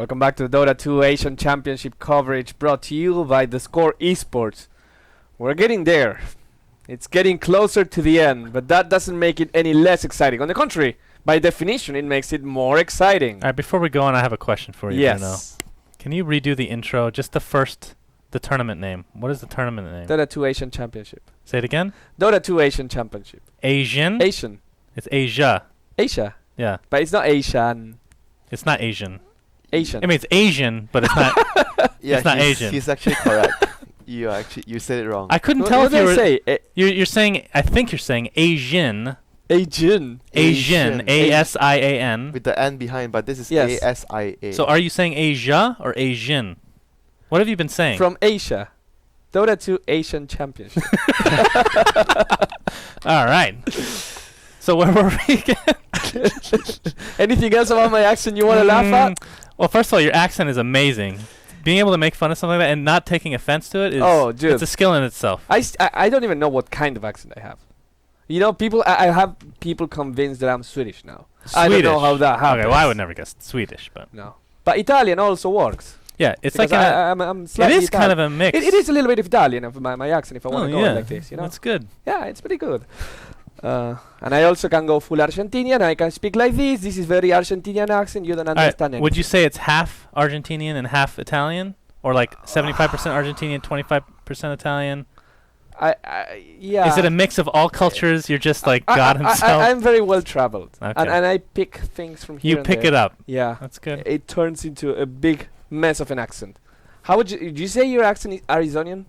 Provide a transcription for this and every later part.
Welcome back to the Dota 2 Asian Championship coverage brought to you by The Score Esports. We're getting there. It's getting closer to the end, but that doesn't make it any less exciting. On the contrary, by definition, it makes it more exciting. All right, before we go on, I have a question for you, Bruno. Yes. Can you redo the intro, just the tournament name? What is the tournament name? Dota 2 Asian Championship. Say it again? Dota 2 Asian Championship. Asian? Asian. It's Asia. Asia. Yeah. But it's not Asian. It's not Asian. Asian. I mean, it's Asian, but it's not. Yeah, it's not Asian. He's actually correct. You said it wrong. I couldn't What tell if did you I were. say? You're saying. I think you're saying Asian. Asian. Asian. ASIAN. With the N behind, but this is Yes. ASIA. So are you saying Asia or Asian? What have you been saying? From Asia. Dota 2 Asian Championship. All right. So where were we again? Anything else about my accent you want to laugh at? Well, first of all, your accent is amazing. Being able to make fun of something like that and not taking offense to it is Oh, dude. it's a skill in itself. I don't even know what kind of accent I have. You know, I have people convinced that I'm Swedish now. I don't know how that happens. Okay, well, I would never guess Swedish, but No. But Italian also works. yeah, it's Because like I'm slightly it is kind of a mix. It is a little bit of Italian of my accent if I want to go like this, you know? That's good. Yeah, it's pretty good. And I also can go full Argentinian. I can speak like this. This is very Argentinian accent. You don't All right, understand anything. would you say it's half Argentinian and half Italian, or like 75% Argentinian, 25% Italian? Yeah. Is it a mix of all cultures? You're just like God himself. I'm very well traveled, Okay. and I pick things from here. You and pick there. it up. Yeah, That's good. it turns into a big mess of an accent. How would you say your accent is Arizonian?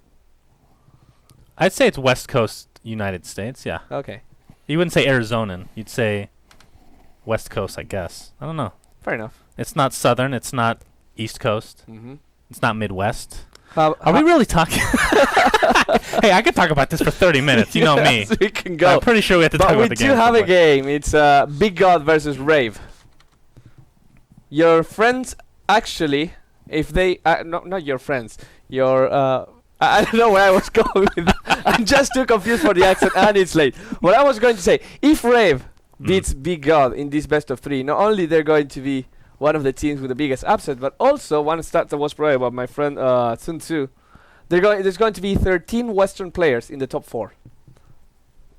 I'd say it's West Coast United States. Yeah. Okay, You wouldn't say Arizonan. You'd say West Coast, I guess. I don't know. fair enough. It's not Southern. It's not East Coast. Mm-hmm. It's not Midwest. Are Are we really talking? Hey, I could talk about this for 30 minutes. You know me. We can go. I'm pretty sure we have to talk But about we the do game. have a game. It's Big God versus Rave. Your friends actually, if they not your friends, your I don't know where I was going with that. I'm just too confused for the accent and it's late. What I was going to say, if Rave beats Big God in this best of 3, not only they're going to be one of the teams with the biggest upset, but also one stat that was brought about my friend Sun Tzu. There's going to be 13 Western players in the top 4.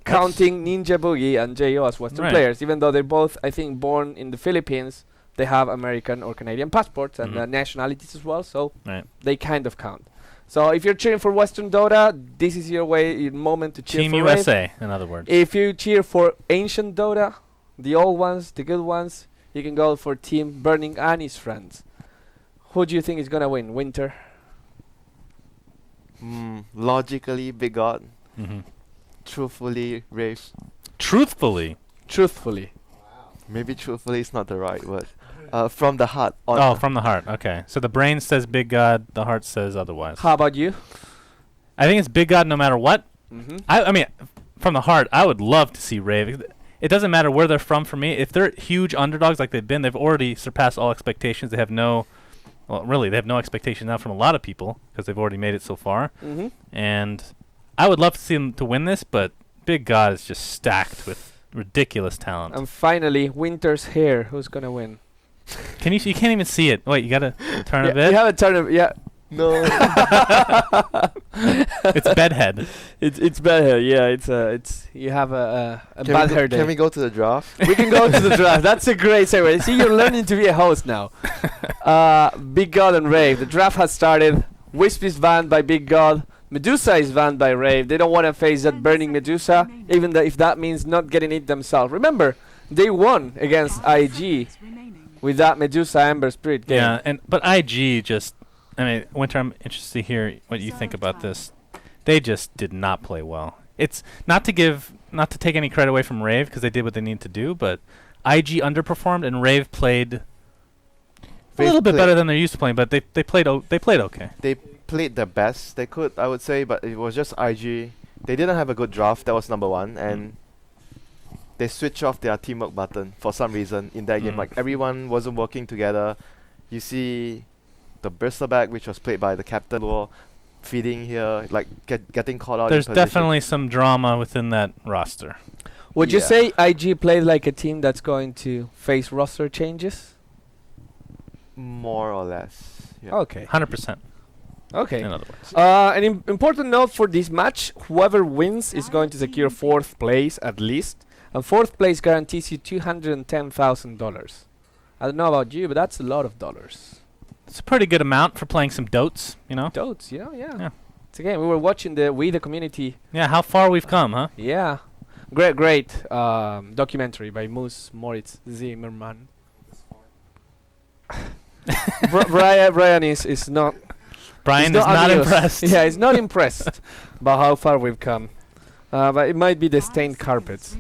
Counting Ninja Boogie and JO as Western Right. players, even though they're both, I think, born in the Philippines, they have American or Canadian passports and Mhm. nationalities as well, so Right. they kind of count. So if you're cheering for Western Dota, this is your moment to cheer Team for Rave. USA, in other words. If you cheer for ancient Dota, the old ones, the good ones, you can go for Team Burning and his friends. Who do you think is gonna win? Winter? Logically, Big God. Mm-hmm. Truthfully, Rave. Truthfully. Truthfully. Maybe truthfully is not the right word. From the heart. Oh, from the heart. Okay. So the brain says Big God, the heart says otherwise. How about you? I think it's Big God no matter what. Mm-hmm. I mean, from the heart, I would love to see Rave. It doesn't matter where they're from for me. If they're huge underdogs like they've been, they've already surpassed all expectations. They have no expectations now from a lot of people because they've already made it so far. Mm-hmm. And I would love to see them to win this, but Big God is just stacked with ridiculous talent. And finally, Winter's hair. Who's gonna win? You can't even see it. Wait, you gotta turn a Yeah, bit. we have a turn of No. It's bedhead. It's bad hair. Yeah, it's you have a bad hair day. Can we go to the draft? We can go to the draft. That's a great segue. See, you're learning to be a host now. Big God and Rave. The draft has started. Wisp is banned by Big God. Medusa is banned by Rave. They don't want to face that burning Medusa, even if that means not getting it themselves. Remember, they won against IG with that Medusa Ember Spirit game. Yeah, but IG just, I mean, Winter, I'm interested to hear what you think about this. They just did not play well. It's not to take any credit away from Rave because they did what they needed to do, but IG underperformed and Rave played a little bit better than they're used to playing, but they played okay. They played the best they could, I would say, but it was just IG. They didn't have a good draft. That was number one, and they switched off their teamwork button for some reason in that game. Like everyone wasn't working together. You see the Bristleback, which was played by the captain, feeding here, like getting caught out. There's in position. definitely some drama within that roster. Would you Yeah. say IG played like a team that's going to face roster changes? More or less. Yeah. Okay. 100%. Okay. In other words. An important note for this match: whoever wins is going to secure fourth place at least, and fourth place guarantees you $210,000. I don't know about you, but that's a lot of dollars. It's a pretty good amount for playing some Dotes, you know? Totes, you know, yeah. Yeah. It's again, we were watching the community. Yeah, how far we've come, huh? Yeah, great documentary by Moritz Zimmerman. Brian is not. Brian he's is not amused. impressed. Yeah, he's not impressed by how far we've come. But it might be the stained carpets.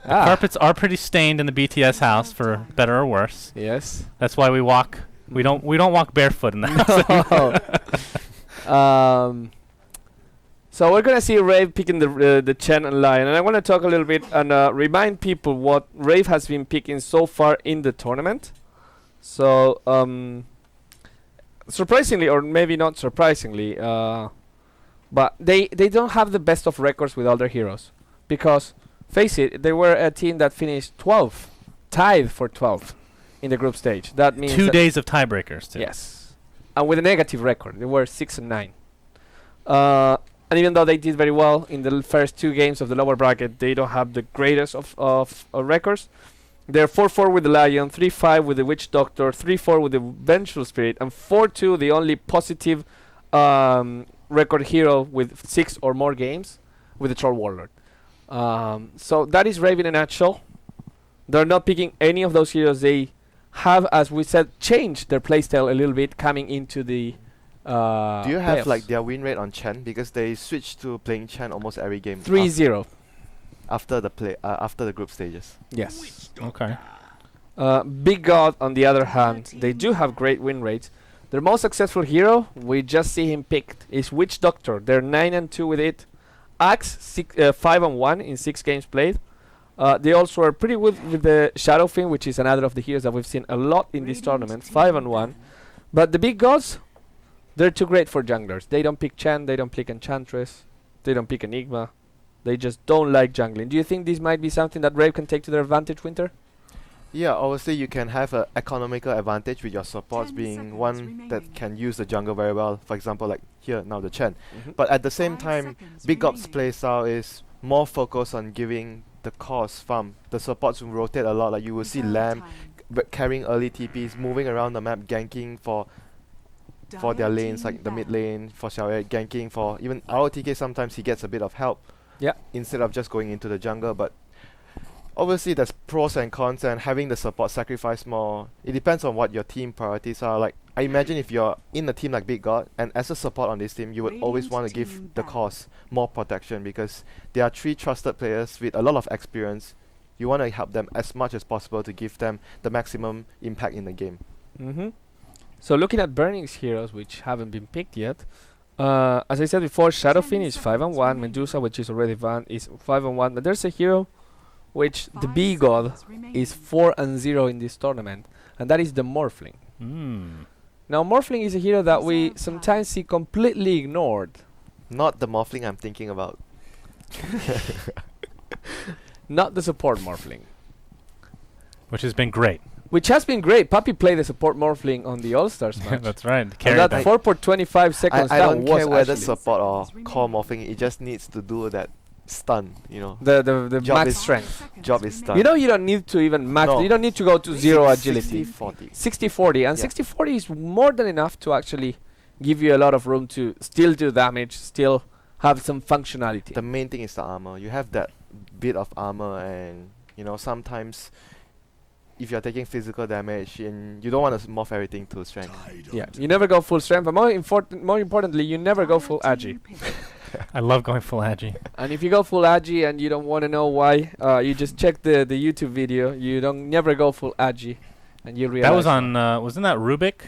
Carpets are pretty stained in the BTS house, for better or worse. Yes. That's why we walk. We don't walk barefoot in the house. So we're gonna see Rave picking the Chen and Lion, and I want to talk a little bit and remind people what Rave has been picking so far in the tournament. So surprisingly, or maybe not surprisingly, but they don't have the best of records with all their heroes, because face it, they were a team that finished 12th, tied for 12th in the group stage. That means 2 days of tiebreakers, too. yes, and with a negative record, they were 6-9. And even though they did very well in the first 2 games of the lower bracket, they don't have the greatest of records. They're 4-4 with the Lion, 3-5 with the Witch Doctor, 3-4 with the Vengeful Spirit, and 4-2, the only positive record hero with 6 or more games, with the Troll Warlord. So that is Rave in a nutshell. They're not picking any of those heroes. They have, as we said, changed their playstyle a little bit coming into the Do you have playoffs. like their win rate on Chen, because they switched to playing Chen almost every game 3-0. after the group stages? Yes. Okay. Big God, on the other hand, they do have great win rates. Their most successful hero, we just see him picked, is Witch Doctor. They're 9-2 with it. Axe 5-1 in 6 games played. They also are pretty good with the Shadowfiend, which is another of the heroes that we've seen a lot in this tournament. 5-1. But the big gods, they're too great for junglers. They don't pick Chen, they don't pick Enchantress, they don't pick Enigma. They just don't like jungling. Do you think this might be something that Rave can take to their advantage, Winter? Yeah, obviously you can have an economical advantage with your supports being one that can use the jungle very well. For example, like here now the Chen. But at the same time, Big Op's playstyle is more focused on giving the cost farm. The supports will rotate a lot. Like you will see Lamb carrying early TPs, moving around the map, ganking for their lanes, like the mid lane, for Xiao ganking for even ROTK. Sometimes he gets a bit of help. Yeah. Instead of just going into the jungle, but obviously there's pros and cons, and having the support sacrifice more. It depends on what your team priorities are. Like I imagine if you're in a team like Big God, and as a support on this team, you would always want to give the cause more protection, because there are 3 trusted players with a lot of experience. You want to help them as much as possible to give them the maximum impact in the game. So looking at Burning's heroes, which haven't been picked yet, as I said before, Shadowfiend is 5-1. Medusa, which is already banned, is 5-1. But there's a hero which the B God is 4-0 in this tournament, and that is the Morphling. Now Morphling is a hero that we sometimes see completely ignored. Not the Morphling I'm thinking about. Not the support Morphling, Which has been great. which has been great. Puppy played the support Morphling on the All-Stars match. That's right. And Carried that that. 4.25 seconds I down don't was care whether actually support or core morphing, it just needs to do that stun, you know. the Job max is strength. Job is done. You know, you don't need to even max. No. You don't need to go to 0 agility. 60-40. 60-40, and Yeah. 60-40 is more than enough to actually give you a lot of room to still do damage, still have some functionality. The main thing is the armor. You have that bit of armor, and you know sometimes if you're taking physical damage and you don't want to morph everything to strength. Yeah, you never go full strength, but more importantly, you never go full agi. I love going full agi. And if you go full agi and you don't want to know why, you just check the YouTube video. You don't never go full agi, and you realize That was on. Wasn't that Rubik?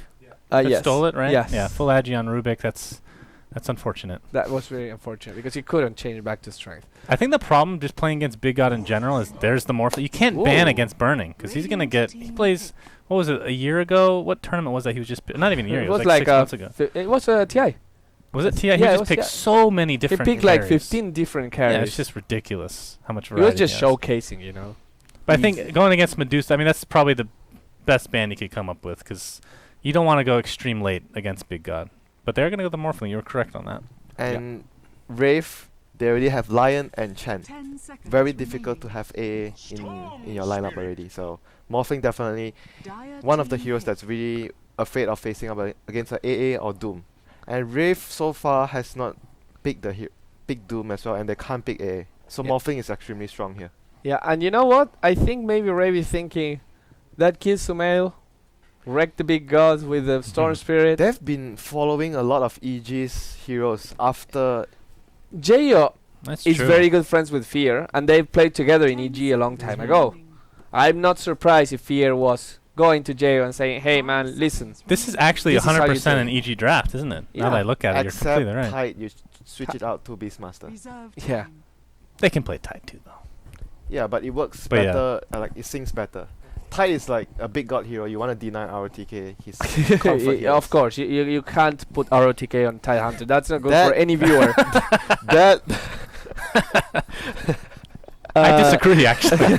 That yes. stole it, right? Yes. Yeah, full agi on Rubik. That's unfortunate. That was very unfortunate because he couldn't change it back to strength. I think the problem just playing against Big God in general is there's the morph. You can't ban Ooh. against Burning because he's gonna get. He plays. What was it? A year ago? What tournament was that? He was just not even a year. It It was was like 6 months ago. It was a TI. Was it TI? yeah, He it just was picked TI. so many He different. picked like carries. 15 different carries. Yeah, it's just ridiculous how much He variety. was just he has. showcasing, you know. But I think Easy. going against Medusa, I mean that's probably the best band he could come up with, because you don't want to go extreme late against Big God. But they're going to go the Morphling. You were correct on that. And Rave, they already have Lion and Chen. Very difficult to have AA in your lineup already. So Morphling definitely one of the heroes that's really afraid of facing up against a AA or Doom. And Rave so far has not picked pick Doom as well, and they can't pick AA. So Morphling is extremely strong here. Yeah, and you know what? I think maybe Rave is thinking that kill Sumail, wreck the Big Gods with the Storm Spirit. They've been following a lot of EG's heroes after Jayo That's is true. very good friends with Fear, and they've played together in EG a long time ago. I'm not surprised if Fear was going to Jayo and saying, "Hey man, listen." This is actually This is how you 100% an play. EG draft, isn't it? Now Yeah. that I look at it, you're except completely right. Tide, you switch it out to Beastmaster. Yeah. They can play Tide too, though. Yeah, but it works But yeah. better. Like it syncs better. Tide is like a big god hero. You want to deny ROTK. He's comfort Yeah, heals. of course, you can't put ROTK on Tide Hunter. That's not good That- for any viewer. That I disagree, actually.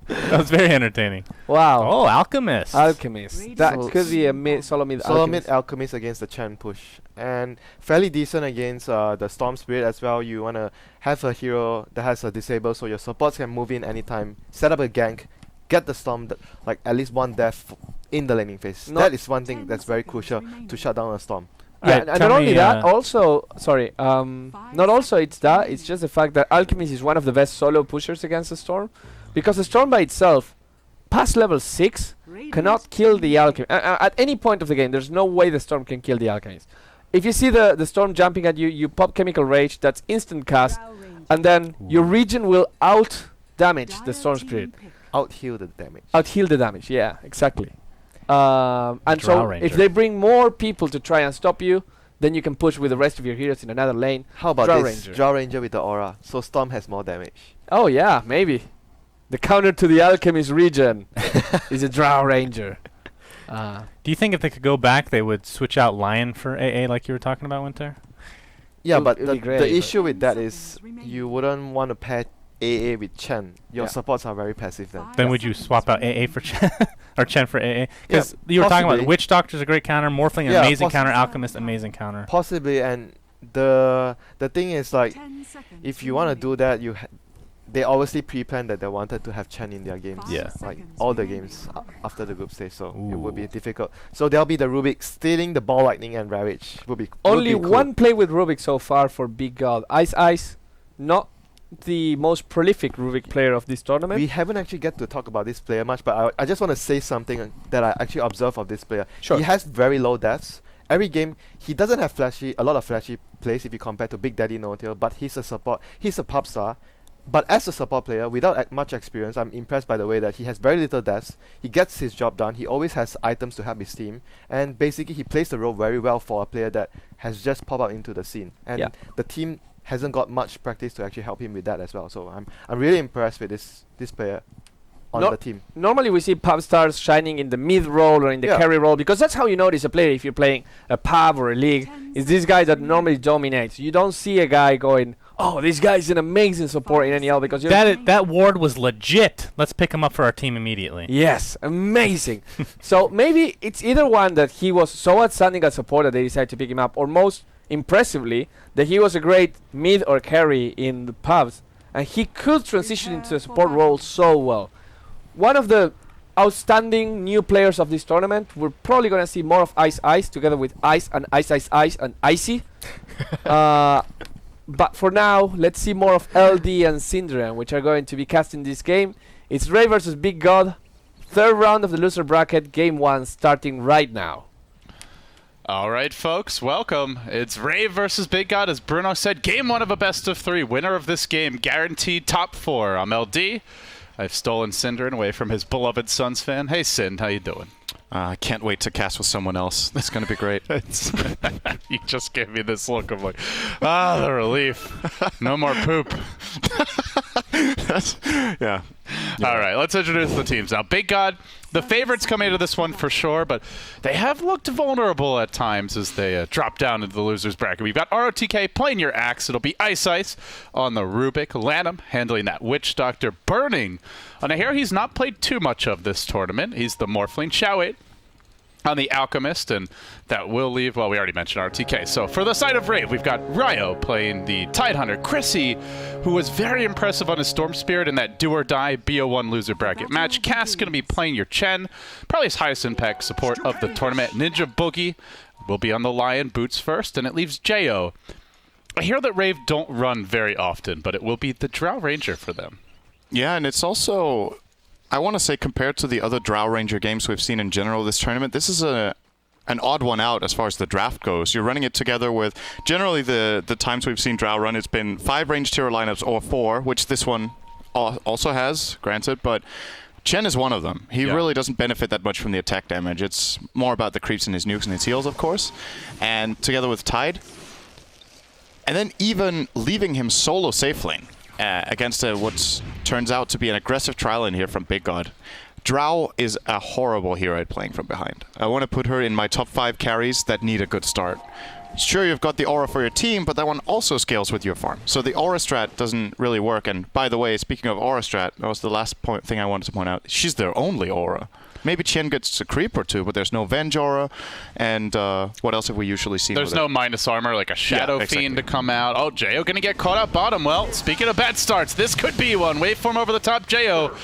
That was very entertaining. Wow. Oh, Alchemist. Alchemist. That So could be a solo mid Solo Alchemist. mid Alchemist against the Chen push, and fairly decent against the Storm Spirit as well. You wanna have a hero that has a disable, so your supports can move in anytime. Set up a gank, get the Storm, like at least one death in the laning phase. Not That is one thing that's very crucial to shut down a Storm. Yeah, Alright, and tell not only me, that, also, sorry, not also it's that, it's just the fact that Alchemist is one of the best solo pushers against the Storm, because the Storm by itself, past level 6, cannot kill the Alchemist. At any point of the game, there's no way the Storm can kill the Alchemist. If you see the Storm jumping at you, you pop Chemical Rage, that's instant cast, and then your region will out-damage the Storm Spirit. Out heal the damage. Out-heal the damage, yeah, exactly. And Drow so, Ranger. if they bring more people to try and stop you, then you can push with the rest of your heroes in another lane. How about Drow this? Ranger. Drow Ranger with the aura, so Storm has more damage. Oh yeah, maybe. The counter to the Alchemist region is a Drow Ranger. Do you think if they could go back, they would switch out Lion for AA like you were talking about, Winter? Yeah, It'll- but it'll the, be great, the but- issue with that is you wouldn't want to pair AA with Chen. Your Yeah. supports are very passive then. Then would you swap out AA for Chen? Or Chen for AA? Because you were talking about possibly. Witch Doctor's a great counter, Morphling, Yeah, amazing possi- counter, Alchemist, amazing counter. Possibly, and the thing is like, if you want to do that, they obviously pre-planned that they wanted to have Chen in their games. Yeah. Like all the games after the group stage, so it would be Ooh. difficult. So there'll be the Rubik stealing the Ball Lightning and Ravage. Would be Only cool. one play with Rubik so far for Big God. Ice, not the most prolific Rubik player of this tournament. We haven't actually get to talk about this player much, but I just want to say something that I actually observed of this player. Sure. He has very low deaths. Every game, he doesn't have a lot of flashy plays if you compare to Big Daddy No-Tail, but he's a support. He's a pop star. But as a support player, without much experience, I'm impressed by the way that he has very little deaths. He gets his job done. He always has items to help his team, and basically he plays the role very well for a player that has just popped out into the scene. And Yeah. the team hasn't got much practice to actually help him with that as well. So I'm really impressed with this player on No- the team. Normally we see pub stars shining in the mid role or in the Yeah. carry role, because that's how you notice a player if you're playing a pub or a league. Is this guy that normally dominates. You don't see a guy going, "Oh, this guy's an amazing support in NEL," because you That ward was legit. Let's pick him up for our team immediately. Yes, amazing. So maybe it's either one that he was so outstanding at support that they decided to pick him up, or most impressively that he was a great mid or carry in the pubs, and he could transition into a support role so well. One of the outstanding new players of this tournament. We're probably gonna see more of Ice together with Ice and Ice and Icy. But for now, let's see more of LD and syndereN, which are going to be cast in this game. It's Rave versus Big God. Third round of the loser bracket, game 1, starting right now. All right, folks, welcome. It's Rave versus Big God. As Bruno said, game 1 of a best of 3. Winner of this game, guaranteed top 4. I'm LD. I've stolen syndereN away from his beloved Suns fan. Hey, Synd, how you doing? I can't wait to cast with someone else. That's going to be great. You just gave me this look of like, the relief. No more poop. Yeah. All right, let's introduce the teams now. Big God, the favorites coming into this one for sure, but they have looked vulnerable at times as they drop down into the losers bracket. We've got ROTK playing your Axe. It'll be Ice Ice on the Rubik. Lanham handling that Witch Doctor. Burning on a hero he's not played too much of this tournament. He's the Morphling. Shao8 on the Alchemist, and that will leave, well, we already mentioned RTK. So for the side of Rave, we've got Ryo playing the Tidehunter. Chrissy, who was very impressive on his Storm Spirit in that do-or-die BO1 loser bracket match. Cass going to be playing your Chen, probably his highest impact support of the tournament. Ninja Boogie will be on the Lion Boots first, and it leaves Jo. I hear that Rave don't run very often, but it will be the Drow Ranger for them. Yeah, and it's also, I want to say, compared to the other Drow Ranger games we've seen in general this tournament, this is an odd one out as far as the draft goes. You're running it together with, generally the times we've seen Drow run, it's been 5 ranged hero lineups or 4, which this one also has, granted, but Chen is one of them. He really doesn't benefit that much from the attack damage. It's more about the creeps and his nukes and his heals, of course, and together with Tide, and then even leaving him solo safe lane against what turns out to be an aggressive trial in here from Big God. Drow is a horrible hero at playing from behind. I want to put her in my top 5 carries that need a good start. Sure, you've got the aura for your team, but that one also scales with your farm. So the aura strat doesn't really work. And by the way, speaking of aura strat, that was the last thing I wanted to point out. She's their only aura. Maybe Chen gets a creep or two, but there's no Venge aura. And what else have we usually seen? There's no minus armor, like a Shadow Fiend to come out. Oh, Jo gonna get caught up bottom. Well, speaking of bad starts, this could be one. Waveform over the top, Jo.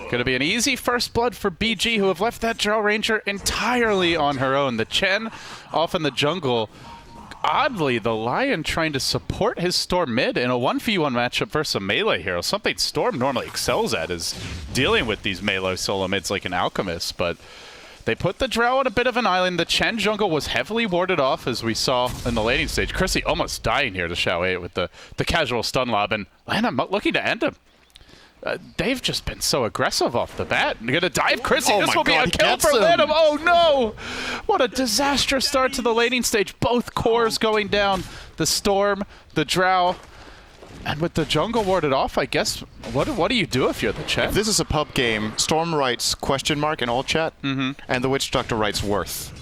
Gonna be an easy first blood for BG, who have left that Drow Ranger entirely on her own. The Chen off in the jungle. Oddly, the Lion trying to support his Storm mid in a 1v1 matchup versus a melee hero. Something Storm normally excels at is dealing with these melee solo mids like an Alchemist, but they put the Drow on a bit of an island. The Chen jungle was heavily warded off, as we saw in the laning stage. Chrissy almost dying here to Shao8 with the casual stun lob, and Lanham looking to end him. They've just been so aggressive off the bat. They're going to dive Chrissy. Oh this will be God, a kill for Lanham. Oh, no. What a disastrous start to the laning stage. Both cores going down. The Storm, the Drow. And with the jungle warded off, I guess, what do you do if you're the Chen? If this is a pub game, Storm writes question mark in all chat, and the Witch Doctor writes worth.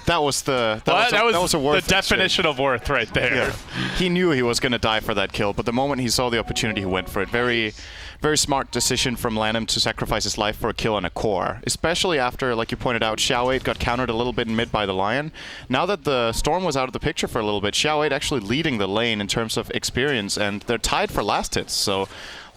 That was the a worth the definition of worth right there. Yeah. He knew he was going to die for that kill, but the moment he saw the opportunity, he went for it. Very, very smart decision from Lanham to sacrifice his life for a kill on a core, especially after, like you pointed out, Shao8 got countered a little bit in mid by the Lion. Now that the Storm was out of the picture for a little bit, Shao8 actually leading the lane in terms of experience, and they're tied for last hits, so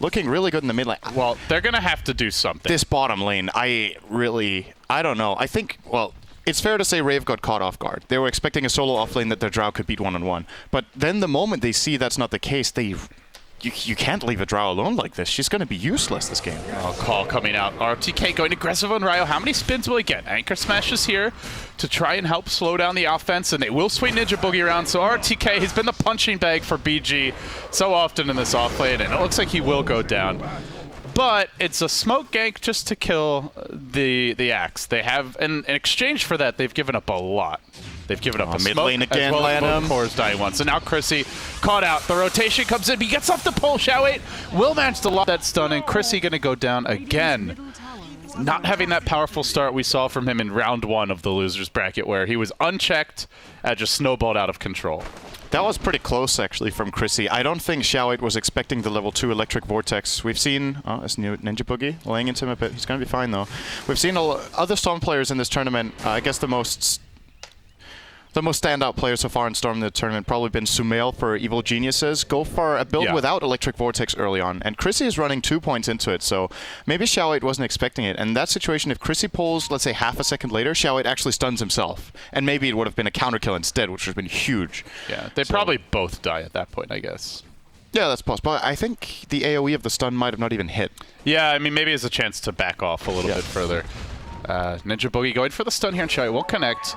looking really good in the mid lane. Well, they're going to have to do something. This bottom lane, I don't know. I think, well, it's fair to say Rave got caught off guard. They were expecting a solo offlane that their Drow could beat one-on-one. But then the moment they see that's not the case, you can't leave a Drow alone like this. She's going to be useless this game. Oh, call coming out. RTK going aggressive on Ryo. How many spins will he get? Anchor Smash is here to try and help slow down the offense, and they will swing Ninja Boogie around. So RTK has been the punching bag for BG so often in this offlane, and it looks like he will go down. But it's a smoke gank just to kill the Axe. They have, in exchange for that, they've given up a lot. They've given up a mid smoke lane again, as well as Lanham. both cores dying once. And now Chrissy caught out. The rotation comes in. He gets off the pole. Shao8 will manage to lock that stun, and Chrissy going to go down again. Not having that powerful start we saw from him in round 1 of the losers bracket, where he was unchecked and just snowballed out of control. That was pretty close, actually, from Chrissy. I don't think Shao8 was expecting the level 2 Electric Vortex. We've seen this new Ninja Boogie laying into him a bit. He's going to be fine, though. We've seen other Storm players in this tournament. I guess the most standout player so far in Storm in the tournament probably been Sumail for Evil Geniuses. Go for a build without Electric Vortex early on. And Chrissy is running 2 points into it, so maybe Shao8 wasn't expecting it. And in that situation, if Chrissy pulls, let's say, half a second later, Shao8 actually stuns himself. And maybe it would have been a counter kill instead, which would have been huge. Yeah, they probably both die at that point, I guess. Yeah, that's possible. I think the AoE of the stun might have not even hit. Yeah, I mean, maybe it's a chance to back off a little bit further. Ninja Boogie going for the stun here, and Shao8 won't connect,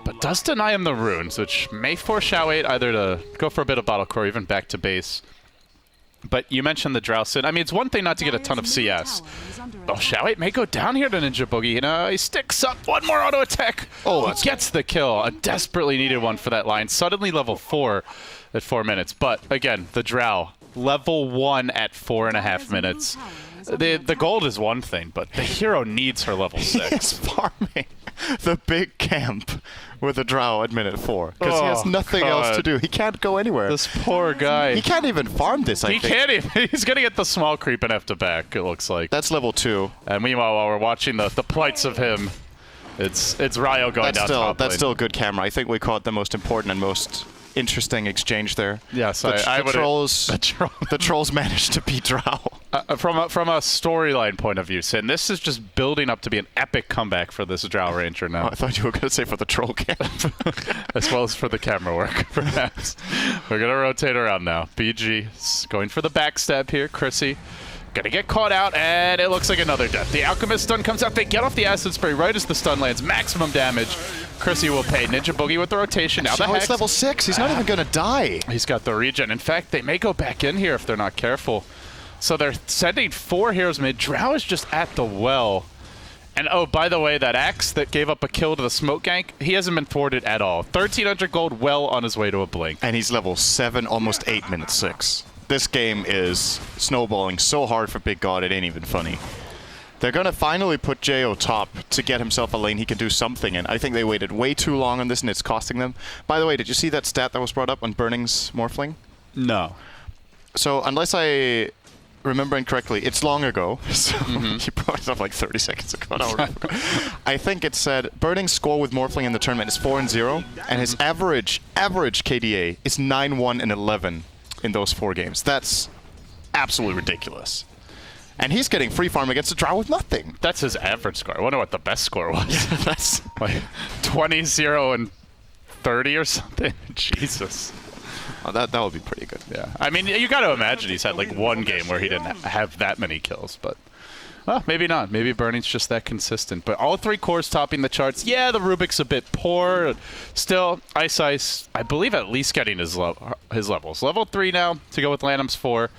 but does deny him the runes, which may force Shao8 either to go for a bit of bottle core, or even back to base. But you mentioned the Drow Sin. I mean, it's one thing not to get a ton of CS. Oh, Shao8 may go down here to Ninja Boogie. You know, he sticks up. One more auto attack. Oh, he gets the kill. A desperately needed one for that line. Suddenly level 4 at 4 minutes. But again, the Drow level 1 at 4.5 minutes. The gold is one thing, but the hero needs her level 6. He's farming the big camp with a drow at minute 4 because he has nothing else to do. He can't go anywhere. This poor guy. He can't even farm this, I think. He can't even. He's going to get the small creep and have to back, it looks like. That's level 2. And meanwhile, while we're watching the plights of him, it's Ryo going down top That's lane. still a good camera. I think we caught the most important and most interesting exchange there. Yes, the trolls managed to beat drow. From a storyline point of view, Sin, this is just building up to be an epic comeback for this Drow Ranger now. I thought you were going to say for the troll camp. As well as for the camera work, perhaps. We're going to rotate around now. BG is going for the backstab here. Chrissy going to get caught out, and it looks like another death. The Alchemist stun comes out. They get off the acid spray right as the stun lands. Maximum damage. Chrissy will pay. Ninja Boogie with the rotation. Now the Hex. It's level 6. He's not even going to die. He's got the regen. In fact, they may go back in here if they're not careful. So they're sending 4 heroes mid. Drow is just at the well. And oh, by the way, that Axe that gave up a kill to the smoke gank, he hasn't been thwarted at all. 1,300 gold, well on his way to a blink. And he's level 7, almost 8 minute 6. This game is snowballing so hard for Big God, it ain't even funny. They're going to finally put Jo top to get himself a lane he can do something in. I think they waited way too long on this, and it's costing them. By the way, did you see that stat that was brought up on Burning's Morphling? No. So, unless I remember incorrectly, it's long ago. So he brought it up like 30 seconds ago. I think it said Burning's score with Morphling in the tournament is 4-0, and his average KDA is 9-1 and 11 in those 4 games. That's absolutely ridiculous. And he's getting free farm against a Drow with nothing. That's his average score. I wonder what the best score was. Yeah, that's like 20, 0, and 30 or something. Jesus. Oh, that would be pretty good. Yeah. I mean, you got to imagine he's had like one game where he didn't have that many kills, but well, maybe not. Maybe Burning's just that consistent. But all 3 cores topping the charts. Yeah, the Rubik's a bit poor. Still, Ice, I believe at least getting his levels. Level 3 now to go with Lanham's 4.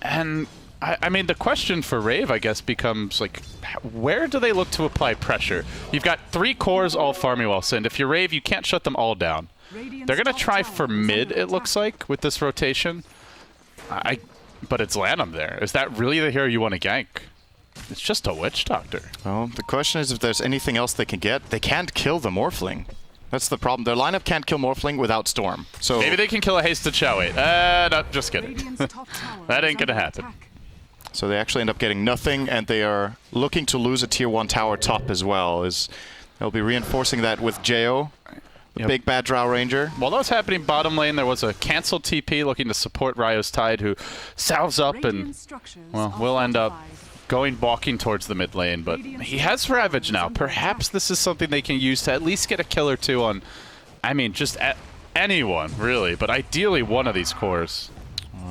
And I mean, the question for Rave, I guess, becomes like, where do they look to apply pressure? You've got 3 cores all farming well, Sind. If you're Rave, you can't shut them all down. They're going to try for mid, it looks like, with this rotation. But it's Lanham there. Is that really the hero you want to gank? It's just a Witch Doctor. Well, the question is if there's anything else they can get. They can't kill the Morphling. That's the problem. Their lineup can't kill Morphling without Storm. So maybe they can kill a hasted Showait. No, just kidding. That ain't going to happen. So they actually end up getting nothing, and they are looking to lose a tier 1 tower top as well. They'll be reinforcing that with Jo. Big bad Drow Ranger. While that was happening bottom lane, there was a canceled TP looking to support Ryo's Tide, who salves up and, well, will end up walking towards the mid lane. But he has Ravage now. Perhaps this is something they can use to at least get a kill or 2 on, I mean, just anyone, really. But ideally one of these cores.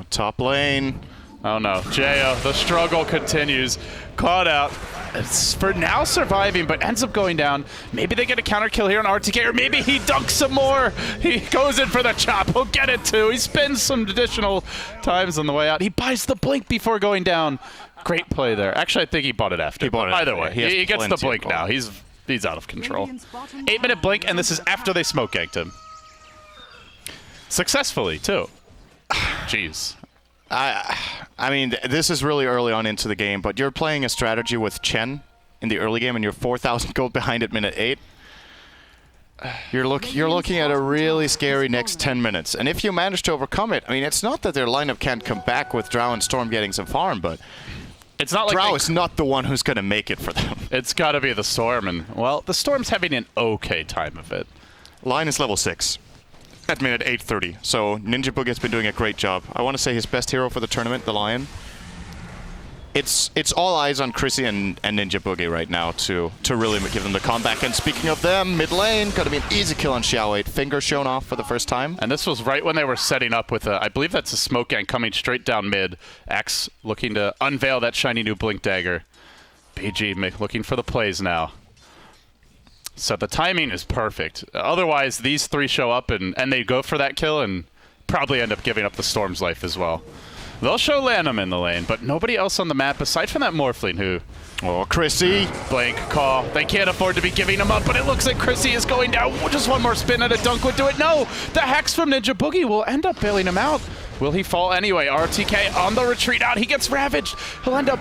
Top lane. Oh no, Jo, the struggle continues. Caught out. It's for now surviving, but ends up going down. Maybe they get a counter kill here on RTK, or maybe he dunks some more. He goes in for the chop. He'll get it too. He spins some additional times on the way out. He buys the blink before going down. Great play there. Actually, I think he bought it after. He bought it either after, way, yeah. he gets the blink now. He's out of control. 8-minute blink, and this is after they smoke ganked him. Successfully, too. Jeez. I mean, this is really early on into the game, but you're playing a strategy with Chen in the early game, and you're 4,000 gold behind at minute 8. You're looking at a really scary next 10 minutes, and if you manage to overcome it, I mean, it's not that their lineup can't come back with Drow and Storm getting some farm, but it's not like Drow is not the one who's going to make it for them. It's got to be the Storm, and well, the Storm's having an okay time of it. Line is level 6. At minute 8:30, so Ninja Boogie has been doing a great job. I want to say his best hero for the tournament, the Lion. It's all eyes on Chrissy and Ninja Boogie right now to really give them the comeback. And speaking of them, mid lane, got to be an easy kill on Xiao8. Finger shown off for the first time. And this was right when they were setting up with I believe that's a smoke gang coming straight down mid. Axe looking to unveil that shiny new Blink Dagger. BG looking for the plays now. So the timing is perfect. Otherwise, these 3 show up and they go for that kill and probably end up giving up the Storm's life as well. They'll show Lanham in the lane, but nobody else on the map aside from that Morphling who... Oh, Chrissy. Blank call. They can't afford to be giving him up, but it looks like Chrissy is going down. Just one more spin and a dunk would do it. No! The hacks from Ninja Boogie will end up bailing him out. Will he fall anyway? RTK on the retreat out. He gets ravaged. He'll end up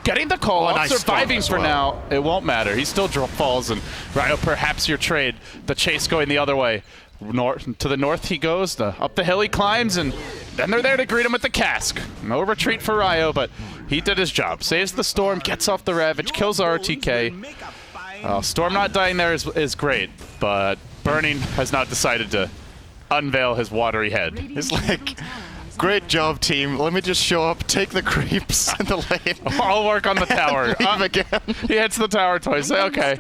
getting the call out, nice surviving for well. now. It won't matter. He still falls, and Ryo, perhaps your trade. The chase going the other way. To the north he goes, up the hill he climbs, and then they're there to greet him with the cask. No retreat for Ryo, but he did his job. Saves the Storm, gets off the Ravage, kills RTK. Storm not dying there is great, but burning has not decided to unveil his watery head. It's like, great job, team. Let me just show up, take the creeps in the lane. I'll work on the tower. Leave again. He hits the tower twice. Say, okay,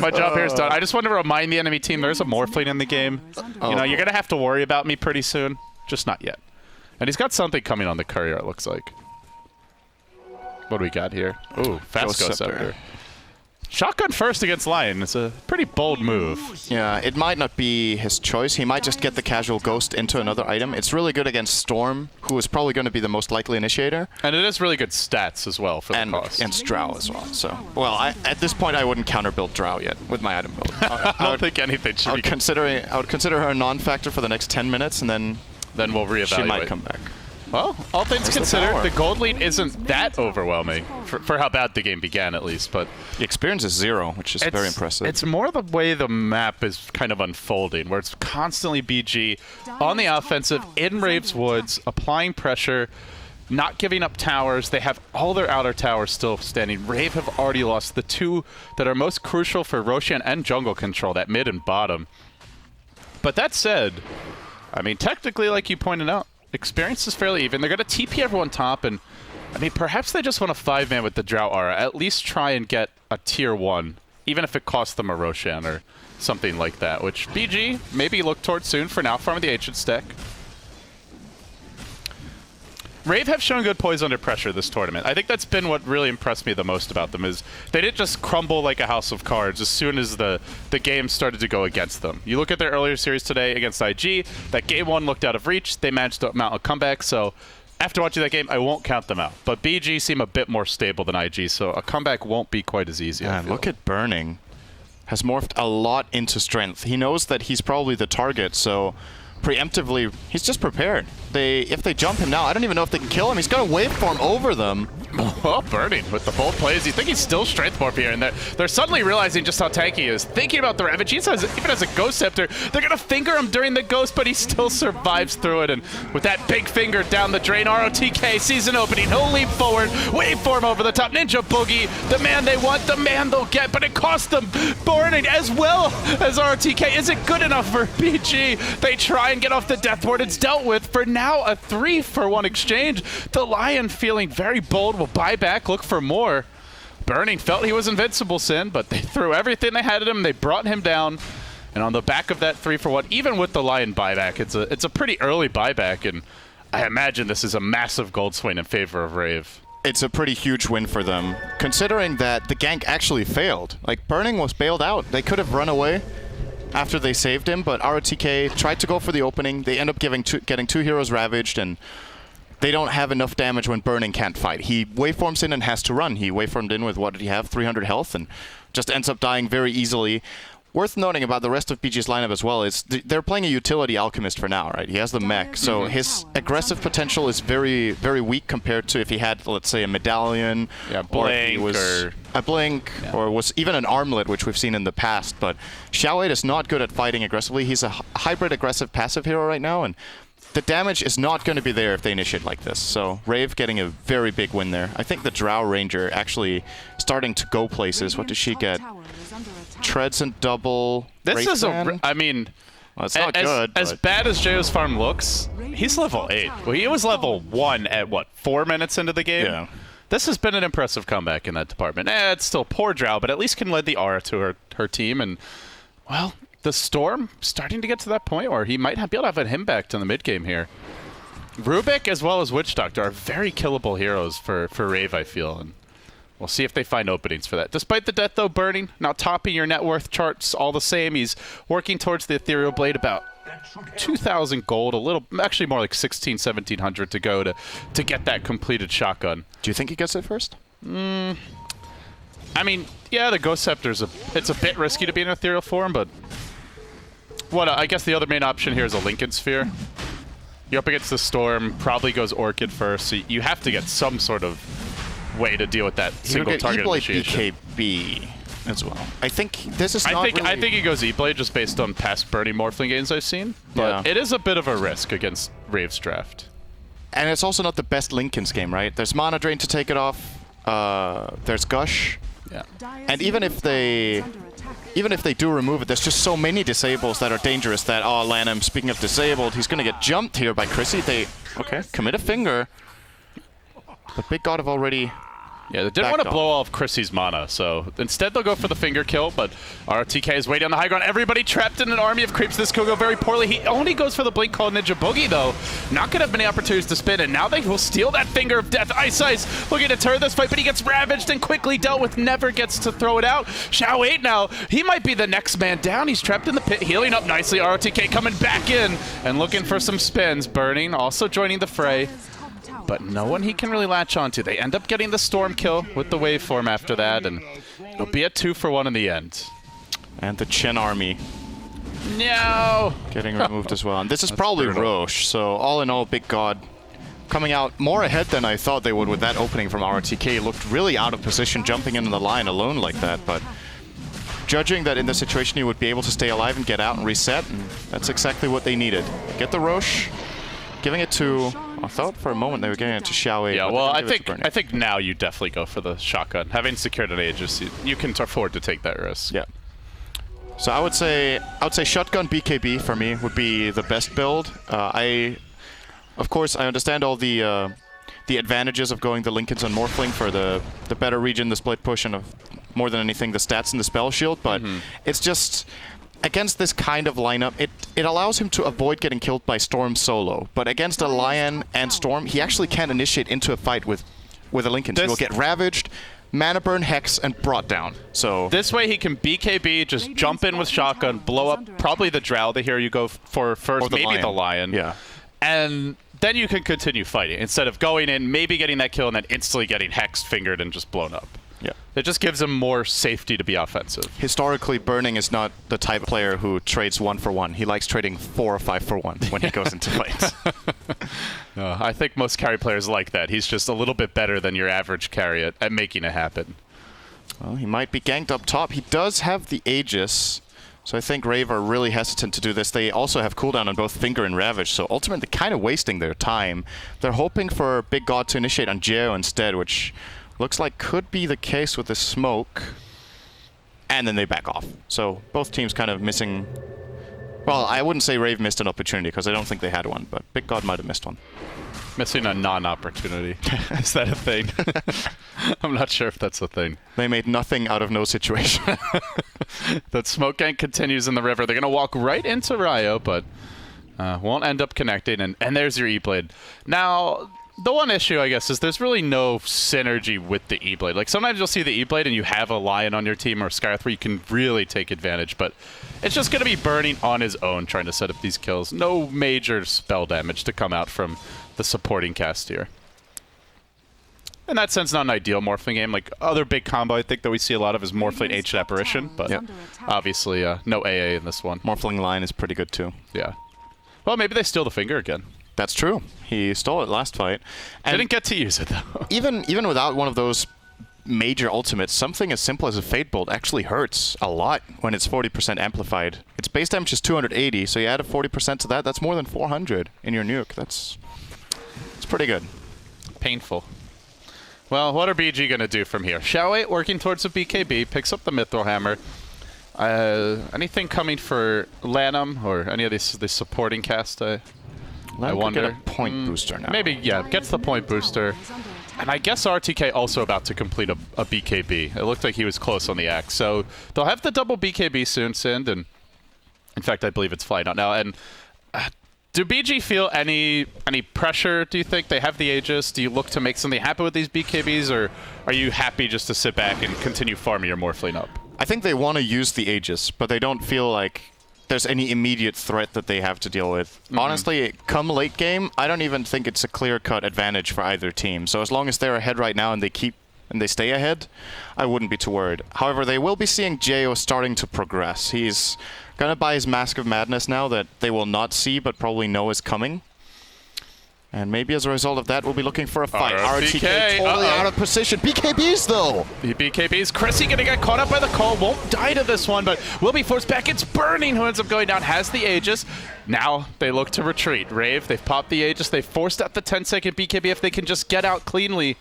my job here is done. I just want to remind the enemy team there's a Morphling in the game. You know, you're going to have to worry about me pretty soon. Just not yet. And he's got something coming on the courier, it looks like. What do we got here? Ooh, fast Ghost Scepter. Shotgun first against Lion. It's a pretty bold move. Yeah, it might not be his choice. He might just get the casual Ghost into another item. It's really good against Storm, who is probably going to be the most likely initiator. And it is really good stats as well for the cost. And Drow as well. So, well, at this point, I wouldn't counter build Drow yet with my item build. I don't think anything should be. I would consider her a non-factor for the next 10 minutes, and then we'll reevaluate. She might come back. Well, all things considered, the gold lead isn't that overwhelming for how bad the game began, at least. But the experience is 0, which is very impressive. It's more the way the map is kind of unfolding, where it's constantly BG on the offensive in Rave's Woods, applying pressure, not giving up towers. They have all their outer towers still standing. Rave have already lost the 2 that are most crucial for Roshan and jungle control, that mid and bottom. But that said, I mean, technically, like you pointed out, experience is fairly even. They're going to TP everyone top, and I mean, perhaps they just want a 5-man with the Drow Aura. At least try and get a tier 1, even if it costs them a Roshan or something like that, which BG maybe look towards soon. For now, farming the Ancient stack. Rave have shown good poise under pressure this tournament. I think that's been what really impressed me the most about them, is they didn't just crumble like a house of cards as soon as the game started to go against them. You look at their earlier series today against IG, that game 1 looked out of reach. They managed to mount a comeback, so after watching that game, I won't count them out. But BG seem a bit more stable than IG, so a comeback won't be quite as easy. Yeah, look at Burning. Has morphed a lot into strength. He knows that he's probably the target, so preemptively, he's just prepared. If they jump him now, I don't even know if they can kill him. He's got a waveform over them. Well, Burning with the bold plays. You think he's still strength morph here, and they're suddenly realizing just how tanky he is. Thinking about the Ravage, he says even as a Ghost Scepter, they're going to finger him during the Ghost, but he still survives through it. And with that big finger down the drain, ROTK season opening. He'll leap forward, waveform over the top. Ninja Boogie, the man they want, the man they'll get, but it costs them Burning as well as ROTK. Is it good enough for BG? They try and get off the Death Ward. It's dealt with. For now, a 3-for-1 exchange. The Lion feeling very bold, will buy back, look for more. Burning felt he was invincible, Sin, but they threw everything they had at him. They brought him down. And on the back of that 3-for-1, even with the Lion buyback, it's a pretty early buyback, and I imagine this is a massive gold swing in favor of Rave. It's a pretty huge win for them, considering that the gank actually failed. Like, Burning was bailed out. They could have run away after they saved him, but ROTK tried to go for the opening. They end up getting 2 heroes ravaged, and they don't have enough damage when Burning can't fight. He waveforms in and has to run. He waveformed in with, what did he have, 300 health, and just ends up dying very easily. Worth noting about the rest of BG's lineup as well is they're playing a utility alchemist for now, right? He has the mech, so his aggressive potential is very, very weak compared to if he had, let's say, a medallion, Blink, or a Blink, or was even an armlet, which we've seen in the past. But Xiaowei is not good at fighting aggressively. He's a hybrid aggressive passive hero right now, and the damage is not going to be there if they initiate like this. So Rave getting a very big win there. I think the Drow Ranger actually starting to go places. What does she get? Treads and double. This is I mean, well, it's not good. As bad as Jayo's farm looks, he's level 8. Well, he was level 1 at, what, 4 minutes into the game? Yeah. This has been an impressive comeback in that department. It's still poor Drow, but at least can lead the aura to her team. And, well, the Storm starting to get to that point where he might be able to have him back to the mid game here. Rubik as well as Witch Doctor are very killable heroes for Rave, I feel. And we'll see if they find openings for that. Despite the death, though, Burning, now topping your net worth charts all the same. He's working towards the Ethereal Blade, about 2,000 gold, a little, actually more like 1,700 to go to get that completed shotgun. Do you think he gets it first? I mean, yeah, the Ghost Scepter's it's a bit risky to be in ethereal form, but I guess the other main option here is a Lincoln Sphere. You're up against the Storm, probably goes Orchid first, so you have to get some sort of way to deal with that single target initiation. BKB as well. I think this is I think he goes E-Blade just based on past Bernie Morphling games I've seen, but it is a bit of a risk against Rave's draft. And it's also not the best Linken's game, right? There's Mana Drain to take it off. There's Gush. Yeah. And even if they do remove it, there's just so many disables that are dangerous that, oh, Lanham, speaking of disabled, he's going to get jumped here by Chrissy. They, commit a finger. But Big God have already... Yeah, they didn't want to blow off Chrissy's mana, so instead they'll go for the finger kill, but RTK is waiting on the high ground. Everybody trapped in an army of creeps. This could go very poorly. He only goes for the Blink Call Ninja Boogie, though. Not going to have many opportunities to spin, and now they will steal that Finger of Death. Ice looking to turn this fight, but he gets ravaged and quickly dealt with. Never gets to throw it out. Xiao 8 now, he might be the next man down. He's trapped in the pit, healing up nicely. RTK coming back in and looking for some spins. Burning, also joining the fray. But no one he can really latch onto. They end up getting the Storm kill with the waveform after that, and it'll be a 2-for-1 in the end. And the Chen army. No! Getting removed as well. And this is probably brutal. Roche, so all in all, Big God coming out more ahead than I thought they would with that opening from RTK. Looked really out of position, jumping into the line alone like that, but judging that in the situation he would be able to stay alive and get out and reset, and that's exactly what they needed. Get the Roche, giving it to... I thought for a moment they were getting it to Xiao 8. Yeah, well, I think now you definitely go for the shotgun. Having secured an Aegis, you can afford to take that risk. Yeah. So I would say shotgun BKB for me would be the best build. Of course, I understand all the advantages of going the Linkens on Morphling for the better region, the split push, and more than anything the stats and the spell shield. But it's just. Against this kind of lineup, it allows him to avoid getting killed by Storm solo. But against a Lion and Storm, he actually can't initiate into a fight with a Linken. He will get ravaged, mana burn, hex, and brought down. So this way he can BKB, just jump in with shotgun, blow up probably the Drow. Here you go for first, maybe the Lion. Yeah. And then you can continue fighting instead of going in, maybe getting that kill, and then instantly getting hexed, fingered, and just blown up. Yeah. It just gives him more safety to be offensive. Historically, Burning is not the type of player who trades 1-for-1. He likes trading 4 or 5-for-1 when he goes into fights. I think most carry players like that. He's just a little bit better than your average carry at making it happen. Well, he might be ganked up top. He does have the Aegis, so I think Rave are really hesitant to do this. They also have cooldown on both Finger and Ravage, so ultimately kind of wasting their time. They're hoping for Big God to initiate on Geo instead, which... looks like could be the case with the smoke. And then they back off. So both teams kind of missing... Well, I wouldn't say Rave missed an opportunity because I don't think they had one, but Big God might have missed one. Missing a non-opportunity. Is that a thing? I'm not sure if that's a thing. They made nothing out of no situation. That smoke gank continues in the river. They're going to walk right into Ryo, but won't end up connecting. And there's your E-Blade. Now... the one issue, I guess, is there's really no synergy with the E-Blade. Like, sometimes you'll see the E-Blade and you have a Lion on your team or Skywrath where you can really take advantage, but it's just going to be Burning on his own trying to set up these kills. No major spell damage to come out from the supporting cast here. In that sense, not an ideal Morphling game. Like, other big combo I think that we see a lot of is Morphling Ancient Apparition, but obviously no AA in this one. Morphling Lion is pretty good, too. Yeah. Well, maybe they steal the Finger again. That's true. He stole it last fight. And didn't get to use it, though. even without one of those major ultimates, something as simple as a Fate Bolt actually hurts a lot when it's 40% amplified. Its base damage is 280, so you add a 40% to that, that's more than 400 in your nuke. It's pretty good. Painful. Well, what are BG going to do from here? Xiao 8 working towards a BKB, picks up the Mithril Hammer. Anything coming for Lanham or any of these supporting cast? I wonder. Get a point booster now. Maybe, yeah, gets the point booster. And I guess RTK also about to complete a BKB. It looked like he was close on the axe. So they'll have the double BKB soon, Sind. And in fact, I believe it's flying out now. And do BG feel any pressure, do you think? They have the Aegis. Do you look to make something happen with these BKBs? Or are you happy just to sit back and continue farming your Morphling up? I think they want to use the Aegis, but they don't feel like there's any immediate threat that they have to deal with. Honestly, come late game, I don't even think it's a clear-cut advantage for either team. So as long as they're ahead right now and they stay ahead, I wouldn't be too worried. However, they will be seeing Geo starting to progress. He's gonna buy his Mask of Madness now that they will not see but probably know is coming. And maybe as a result of that, we'll be looking for a fight. RTK, totally out of position. BKBs, though. The BKBs. Chrissy gonna get caught up by the call. Won't die to this one, but will be forced back. It's burning who ends up going down. Has the Aegis. Now they look to retreat. Rave, they've popped the Aegis. They've forced out the 10-second BKB. If they can just get out cleanly,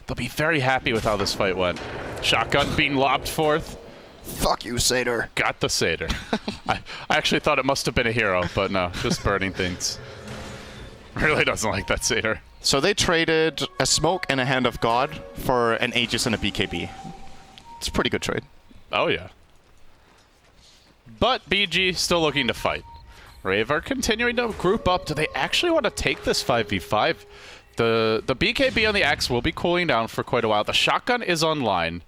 they'll be very happy with how this fight went. Shotgun being lobbed forth. Fuck you, Satyr. Got the Satyr. I actually thought it must have been a hero, but no, just burning things. Really doesn't like that Satyr. So they traded a smoke and a Hand of God for an Aegis and a BKB. It's a pretty good trade. Oh, yeah. But BG still looking to fight. Rave are continuing to group up. Do they actually want to take this 5v5? The BKB on the axe will be cooling down for quite a while. The shotgun is online.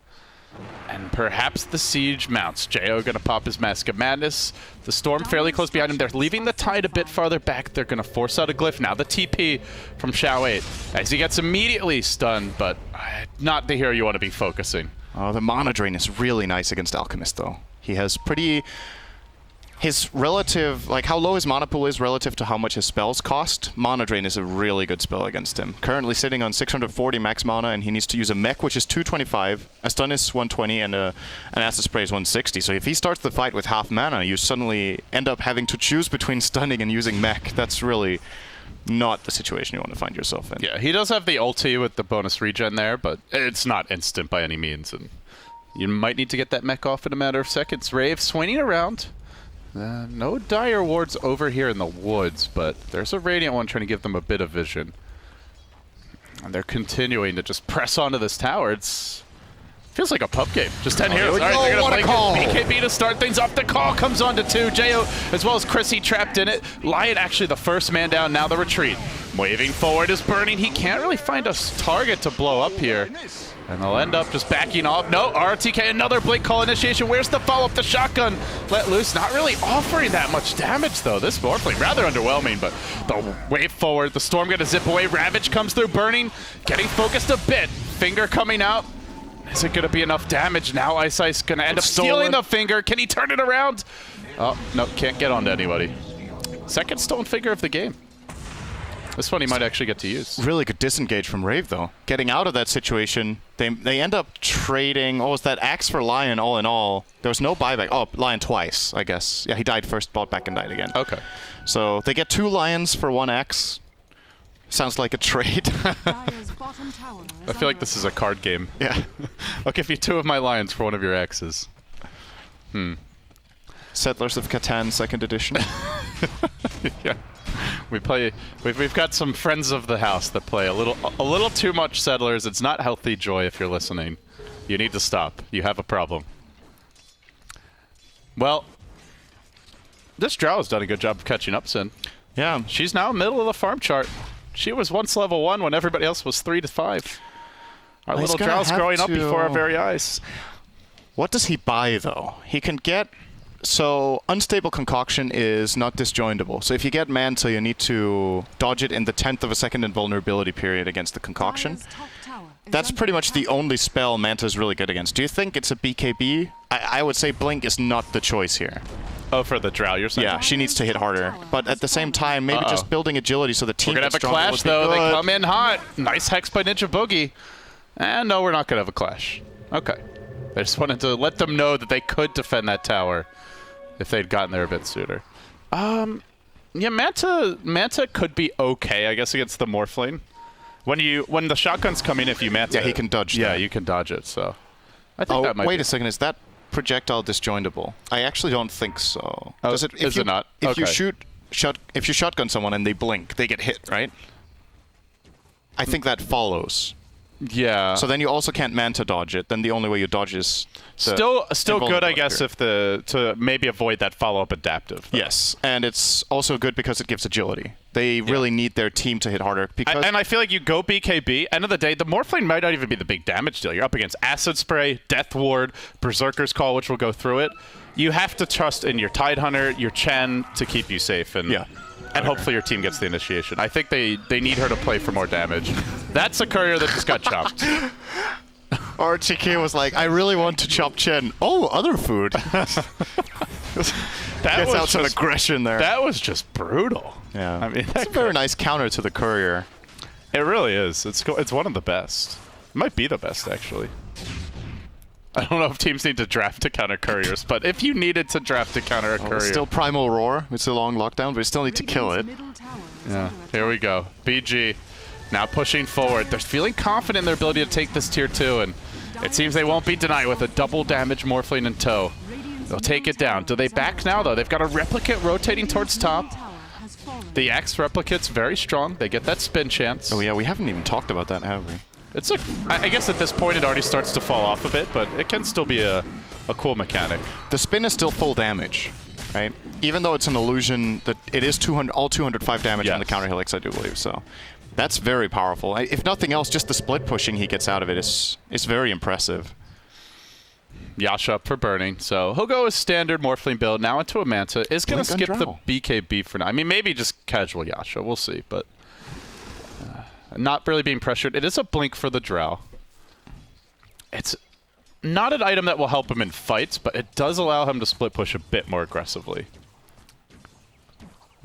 And perhaps the siege mounts. Jo going to pop his Mask of Madness. The Storm fairly close behind him. They're leaving the Tide a bit farther back. They're going to force out a Glyph. Now the TP from Xiao 8 as he gets immediately stunned, but not the hero you want to be focusing. Oh, the Mana Drain is really nice against Alchemist, though. He has pretty... His relative, like how low his mana pool is relative to how much his spells cost, Mana Drain is a really good spell against him. Currently sitting on 640 max mana, and he needs to use a mech, which is 225, a stun is 120, and an acid spray is 160. So if he starts the fight with half mana, you suddenly end up having to choose between stunning and using mech. That's really not the situation you want to find yourself in. Yeah, he does have the ulti with the bonus regen there, but it's not instant by any means, and you might need to get that mech off in a matter of seconds. Rave swinging around. No dire wards over here in the woods, but there's a Radiant one trying to give them a bit of vision. And they're continuing to just press onto this tower. It's feels like a pub game. Just 10 heroes. All right, they're going to play BKB to start things off. The call comes on to 2. Jo as well as Chrissy trapped in it. Lion actually the first man down. Now the retreat. Waving forward is burning. He can't really find a target to blow up here. And they'll end up just backing off. No, RTK, another Blink Call initiation. Where's the follow-up? The shotgun let loose. Not really offering that much damage, though. This Morphling, rather underwhelming, but the wave forward. The Storm going to zip away. Ravage comes through, burning, getting focused a bit. Finger coming out. Is it going to be enough damage? Now Ice going to end up stealing the Finger. Can he turn it around? Oh, no, can't get onto anybody. Second stolen Finger of the game. This one he might actually get to use. Really good disengage from Rave, though. Getting out of that situation, they end up trading... Oh, was that Axe for Lion all in all? There was no buyback. Oh, Lion twice, I guess. Yeah, he died first, bought back and died again. Okay. So they get 2 Lions for 1 Axe. Sounds like a trade. I feel like this is a card game. Yeah. I'll give you 2 of my Lions for 1 of your Axes. Settlers of Catan 2nd edition. Yeah. We've got some friends of the house that play a little too much Settlers. It's not healthy, Joy, if you're listening. You need to stop. You have a problem. Well, this Drow has done a good job of catching up, Sin. Yeah. She's now middle of the farm chart. She was once level 1 when everybody else was 3 to 5. Our little Drow's growing up before our very eyes. What does he buy, though? He can get... So, Unstable Concoction is not disjointable. So if you get Manta, you need to dodge it in the 10th of a second invulnerability period against the Concoction. That's pretty much the only spell Manta is really good against. Do you think it's a BKB? I would say Blink is not the choice here. Oh, for the Drow, you're saying? Yeah, she needs to hit harder. But at the same time, maybe just building agility so the team We're going to have a clash, though. They come in hot. Nice Hex by Ninja Boogie. And no, we're not going to have a clash. Okay. I just wanted to let them know that they could defend that tower if they'd gotten there a bit sooner. Yeah, Manta could be okay, I guess, against the Morphling. When the shotguns come in, if you Manta, yeah, he can dodge. Yeah, you can dodge it. So I think that might. Wait a second, is that projectile disjointable? I actually don't think so. Oh, is it not? If you shotgun someone and they blink, they get hit, right? I think that follows. Yeah. So then you also can't Manta dodge it. Then the only way you dodge is still good, I guess, if to maybe avoid that follow-up adaptive. Though. Yes, and it's also good because it gives agility. They really need their team to hit harder. And I feel like you go BKB, end of the day, the Morphling might not even be the big damage deal. You're up against Acid Spray, Death Ward, Berserker's Call, which will go through it. You have to trust in your Tidehunter, your Chen to keep you safe. And hopefully your team gets the initiation. I think they need her to play for more damage. That's a courier that just got chopped. RTK was like, I really want to chop Chen. Oh, other food. Gets was out some just, aggression there. that was just brutal. Yeah. I mean, It's a very nice counter to the courier. It really is. It's one of the best. It might be the best, actually. I don't know if teams need to draft to counter couriers, but if you needed to draft to counter a courier. Still Primal Roar. It's a long lockdown, but you still need to kill it. Yeah, here we go. BG now pushing forward. They're feeling confident in their ability to take this tier 2, and it seems they won't be denied with a double damage Morphling in tow. They'll take it down. Do they back now, though? They've got a replicate rotating towards top. The X replicate's very strong. They get that spin chance. Oh yeah, we haven't even talked about that, have we? It's a, I guess at this point it already starts to fall off a bit, but it can still be a cool mechanic. The spin is still full damage, right? Even though it's an illusion that it is 205 damage on the counter helix, I do believe. So that's very powerful. If nothing else, just the split pushing he gets out of it is very impressive. Yasha up for burning, so he'll go with standard Morphling build now into a Manta. Is going to skip the BKB for now. I mean, maybe just casual Yasha. We'll see, but not really being pressured. It is a blink for the Drow. It's not an item that will help him in fights, but it does allow him to split push a bit more aggressively.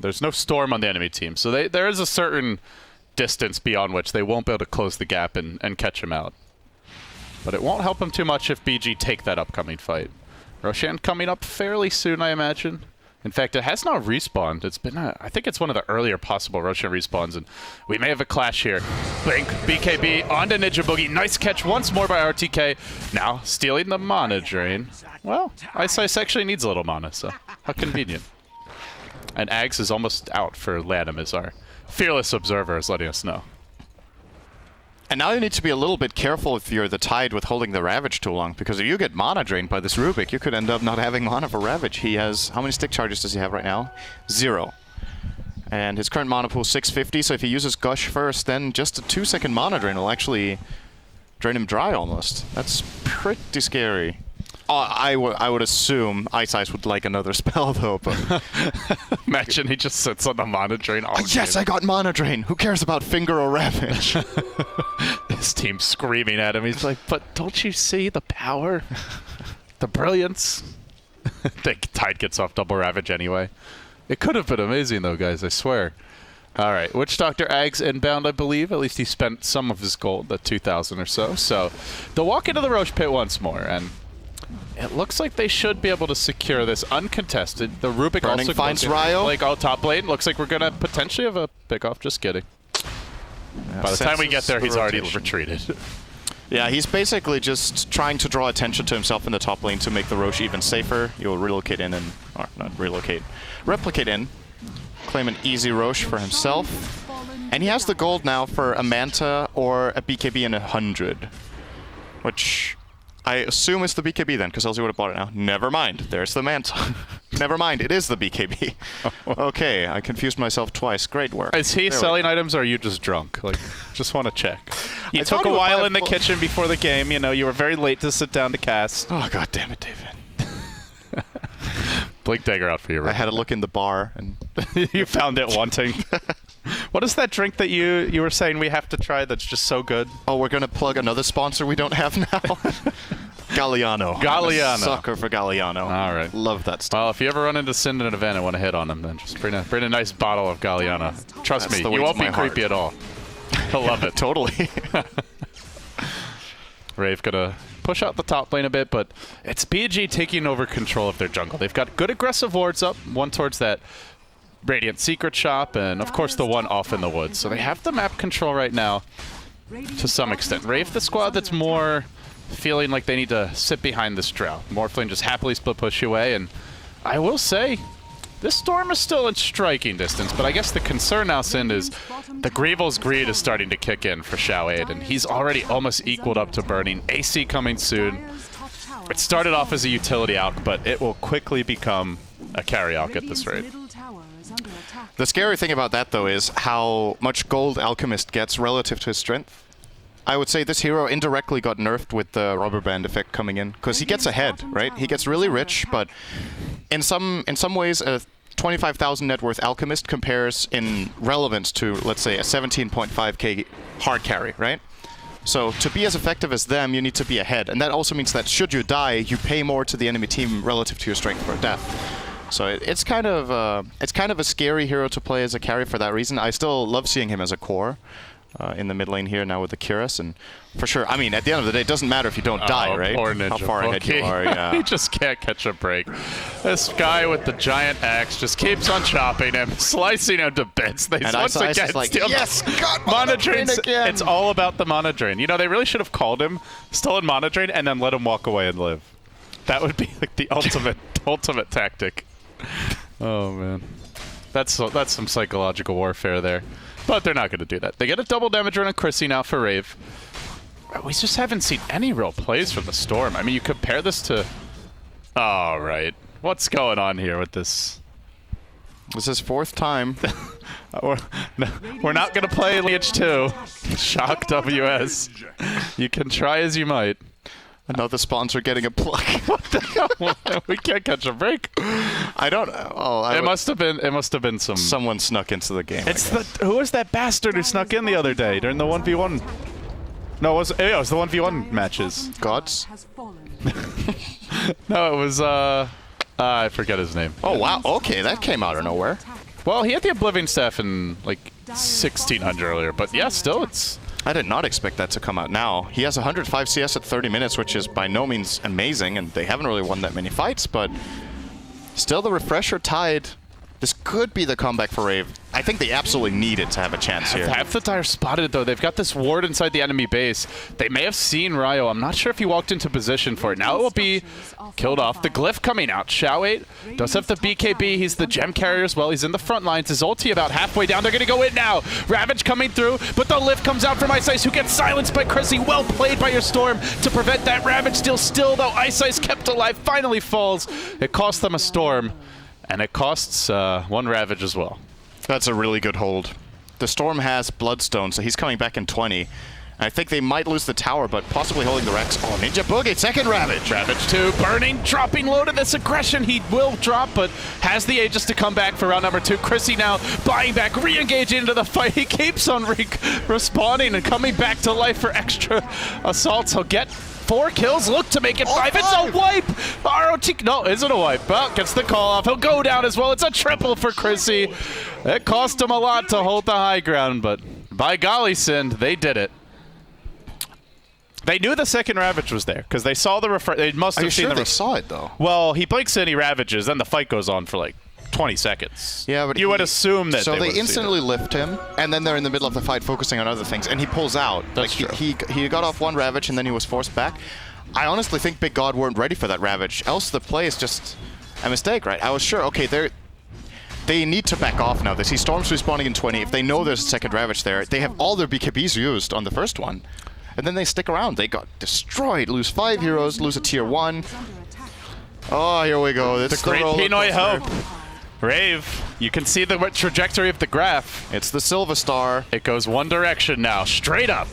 There's no Storm on the enemy team, so there is a certain distance beyond which they won't be able to close the gap and catch him out. But it won't help him too much if BG take that upcoming fight. Roshan coming up fairly soon, I imagine. In fact, it has not respawned. It's been, I think it's one of the earlier possible Roshan respawns, and we may have a clash here. Blink, BKB, onto Ninja Boogie. Nice catch once more by RTK. Now stealing the mana drain. Well, Ice Ice actually needs a little mana, so how convenient. And Ags is almost out for Lanham, as our fearless observer is letting us know. And now you need to be a little bit careful if you're the Tide with holding the Ravage too long, because if you get mana drained by this Rubik, you could end up not having mana for Ravage. He has, how many stick charges does he have right now? 0. And his current mana pool is 650, so if he uses Gush first, then just a 2-second mana drain will actually drain him dry almost. That's pretty scary. I would assume Ice Ice would like another spell though, but imagine he just sits on the mana drain all yes, I got mana drain. Who cares about Finger or Ravage? His team screaming at him. He's like, but don't you see the power? The brilliance? The Tide gets off double Ravage anyway. It could have been amazing though, guys, I swear. Alright, Witch Doctor Ags inbound, I believe. At least he spent some of his gold, the 2,000 or so. So they'll walk into the Roche Pit once more, and it looks like they should be able to secure this uncontested. The Rubik Burning also finds Ryo. Like, oh, top lane. Looks like we're going to potentially have a pick-off. Just kidding. Yeah, by the time we get there, he's already retreated. Yeah, he's basically just trying to draw attention to himself in the top lane to make the Roche even safer. You'll relocate in and... or not relocate. Replicate in. Claim an easy Roche for himself. And he has the gold now for a Manta or a BKB in 100. Which... I assume it's the BKB then, because else he would have bought it now. Never mind. There's the Manta. Never mind. It is the BKB. Okay, I confused myself twice. Great work. Is he selling items, or are you just drunk? Like, just want to check. You took a while in the kitchen before the game. You know, you were very late to sit down to cast. Oh, God damn it, David. Blink dagger out for you. I had a look in the bar, and you found it wanting. What is that drink that you were saying we have to try that's just so good? Oh, we're going to plug another sponsor we don't have now? Galliano. Galliano. Sucker for Galliano. All right. Love that stuff. Well, if you ever run into syndereN at an event and want to hit on him, then just bring a nice bottle of Galliano. Trust me, you won't be creepy at all. He'll love it. Totally. Rave gonna push out the top lane a bit, but it's BG taking over control of their jungle. They've got good aggressive wards up, one towards that Radiant Secret Shop, and of course the one off in the woods. So they have the map control right now to some extent. Rave, the squad that's more feeling like they need to sit behind this Drow. Morphling just happily split push away, and I will say, this Storm is still in striking distance, but I guess the concern now, Sind, is the Greevil's greed is starting to kick in for Xiao Aid, and he's already almost equaled up to Burning. AC coming soon. It started off as a utility alch, but it will quickly become a carry alch at this rate. The scary thing about that, though, is how much gold Alchemist gets relative to his strength. I would say this hero indirectly got nerfed with the rubber band effect coming in, because he gets ahead, right? He gets really rich, but in some ways, a 25,000 net worth Alchemist compares in relevance to, let's say, a 17.5k hard carry, right? So to be as effective as them, you need to be ahead, and that also means that should you die, you pay more to the enemy team relative to your strength for death. So it's kind of a scary hero to play as a carry for that reason. I still love seeing him as a core in the mid lane here now with the Kyrus, and for sure, I mean, at the end of the day, it doesn't matter if you don't die, right? Poor Ninja How far ahead you are, yeah. He just can't catch a break. This guy with the giant axe just keeps on chopping him, slicing him to bits. They And once Ice again is like, steal yes, God, Mana Drain Drains. again. It's all about the Mana Drain. You know, they really should have called him stolen Mana Drain and then let him walk away and live. That would be like the ultimate tactic. Oh man, that's some psychological warfare there. But they're not going to do that. They get a double damage run on Chrissy now for Rave. We just haven't seen any real plays from the Storm. I mean, you compare this to... Oh, right. What's going on here with this? This is 4th time. We're not going to play Lineage 2. Shock WS. You can try as you might. Another sponsor getting a plug. What the hell? We can't catch a break. I don't know. Oh, It must have been some... someone snuck into the game. Who was that bastard who snuck in the other day during the 1v1? No, it was the 1v1 matches. Gods? No, it was, I forget his name. Oh, wow. Okay, that came out of nowhere. Well, he had the Oblivion Staff in, like, 1600 earlier, but yeah, still, it's... I did not expect that to come out now. He has 105 CS at 30 minutes, which is by no means amazing, and they haven't really won that many fights, but still the refresher tied. This could be the comeback for Rave. I think they absolutely need it to have a chance here. Half the Dire spotted, though. They've got this ward inside the enemy base. They may have seen Ryo. I'm not sure if he walked into position for it. Now it will be killed off. The Glyph coming out. Shao8 does have the BKB. He's the gem carrier as well. He's in the front lines. His ulti about halfway down. They're going to go in now. Ravage coming through, but the lift comes out from Ice, who gets silenced by Chrissy. Well played by your Storm to prevent that Ravage steal. Still, though, Ice kept alive. Finally falls. It cost them a Storm. And it costs one Ravage as well. That's a really good hold. The Storm has Bloodstone, so he's coming back in 20. I think they might lose the tower, but possibly holding the Rex. Oh, Ninja Boogie, second Ravage. Ravage 2, burning, dropping low to this aggression. He will drop, but has the Aegis to come back for round number 2. Chrissy now buying back, re-engaging into the fight. He keeps on respawning and coming back to life for extra assaults. He'll get 4 kills, look to make it 5. It's a wipe! ROT, no, is it a wipe? Well, gets the call off. He'll go down as well. It's a triple for Chrissy. It cost him a lot to hold the high ground, but by golly, Sind, they did it. They knew the second Ravage was there, because they saw the They must have seen they saw it, though? Well, he blinks and he Ravages, then the fight goes on for like 20 seconds. Yeah, but you would assume that so they would've seen instantly it. lift him, and then they're in the middle of the fight focusing on other things, and he pulls out. That's like true. He got off one Ravage, and then he was forced back. I honestly think Big God weren't ready for that Ravage, else the play is just a mistake, right? I was sure, okay, they need to back off now. They see Storms respawning in 20. If they know there's a second Ravage there, they have all their BKBs used on the first one. And then they stick around. They got destroyed. Lose 5 heroes, lose a tier 1. Oh, here we go. It's The great Pinoy hope. Rave, you can see the trajectory of the graph. It's the Silver Star. It goes one direction now, straight up.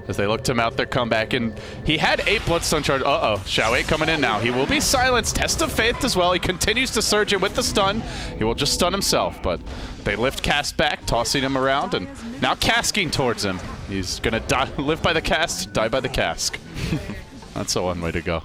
As they look to mount their comeback, and he had 8 Bloodstone charge. Uh-oh, Shao8 coming in now. He will be silenced. Test of Faith as well. He continues to surge it with the stun. He will just stun himself, but they lift Cast back, tossing him around, and now casking towards him. He's gonna die, live by the cast, die by the cask. That's a one way to go.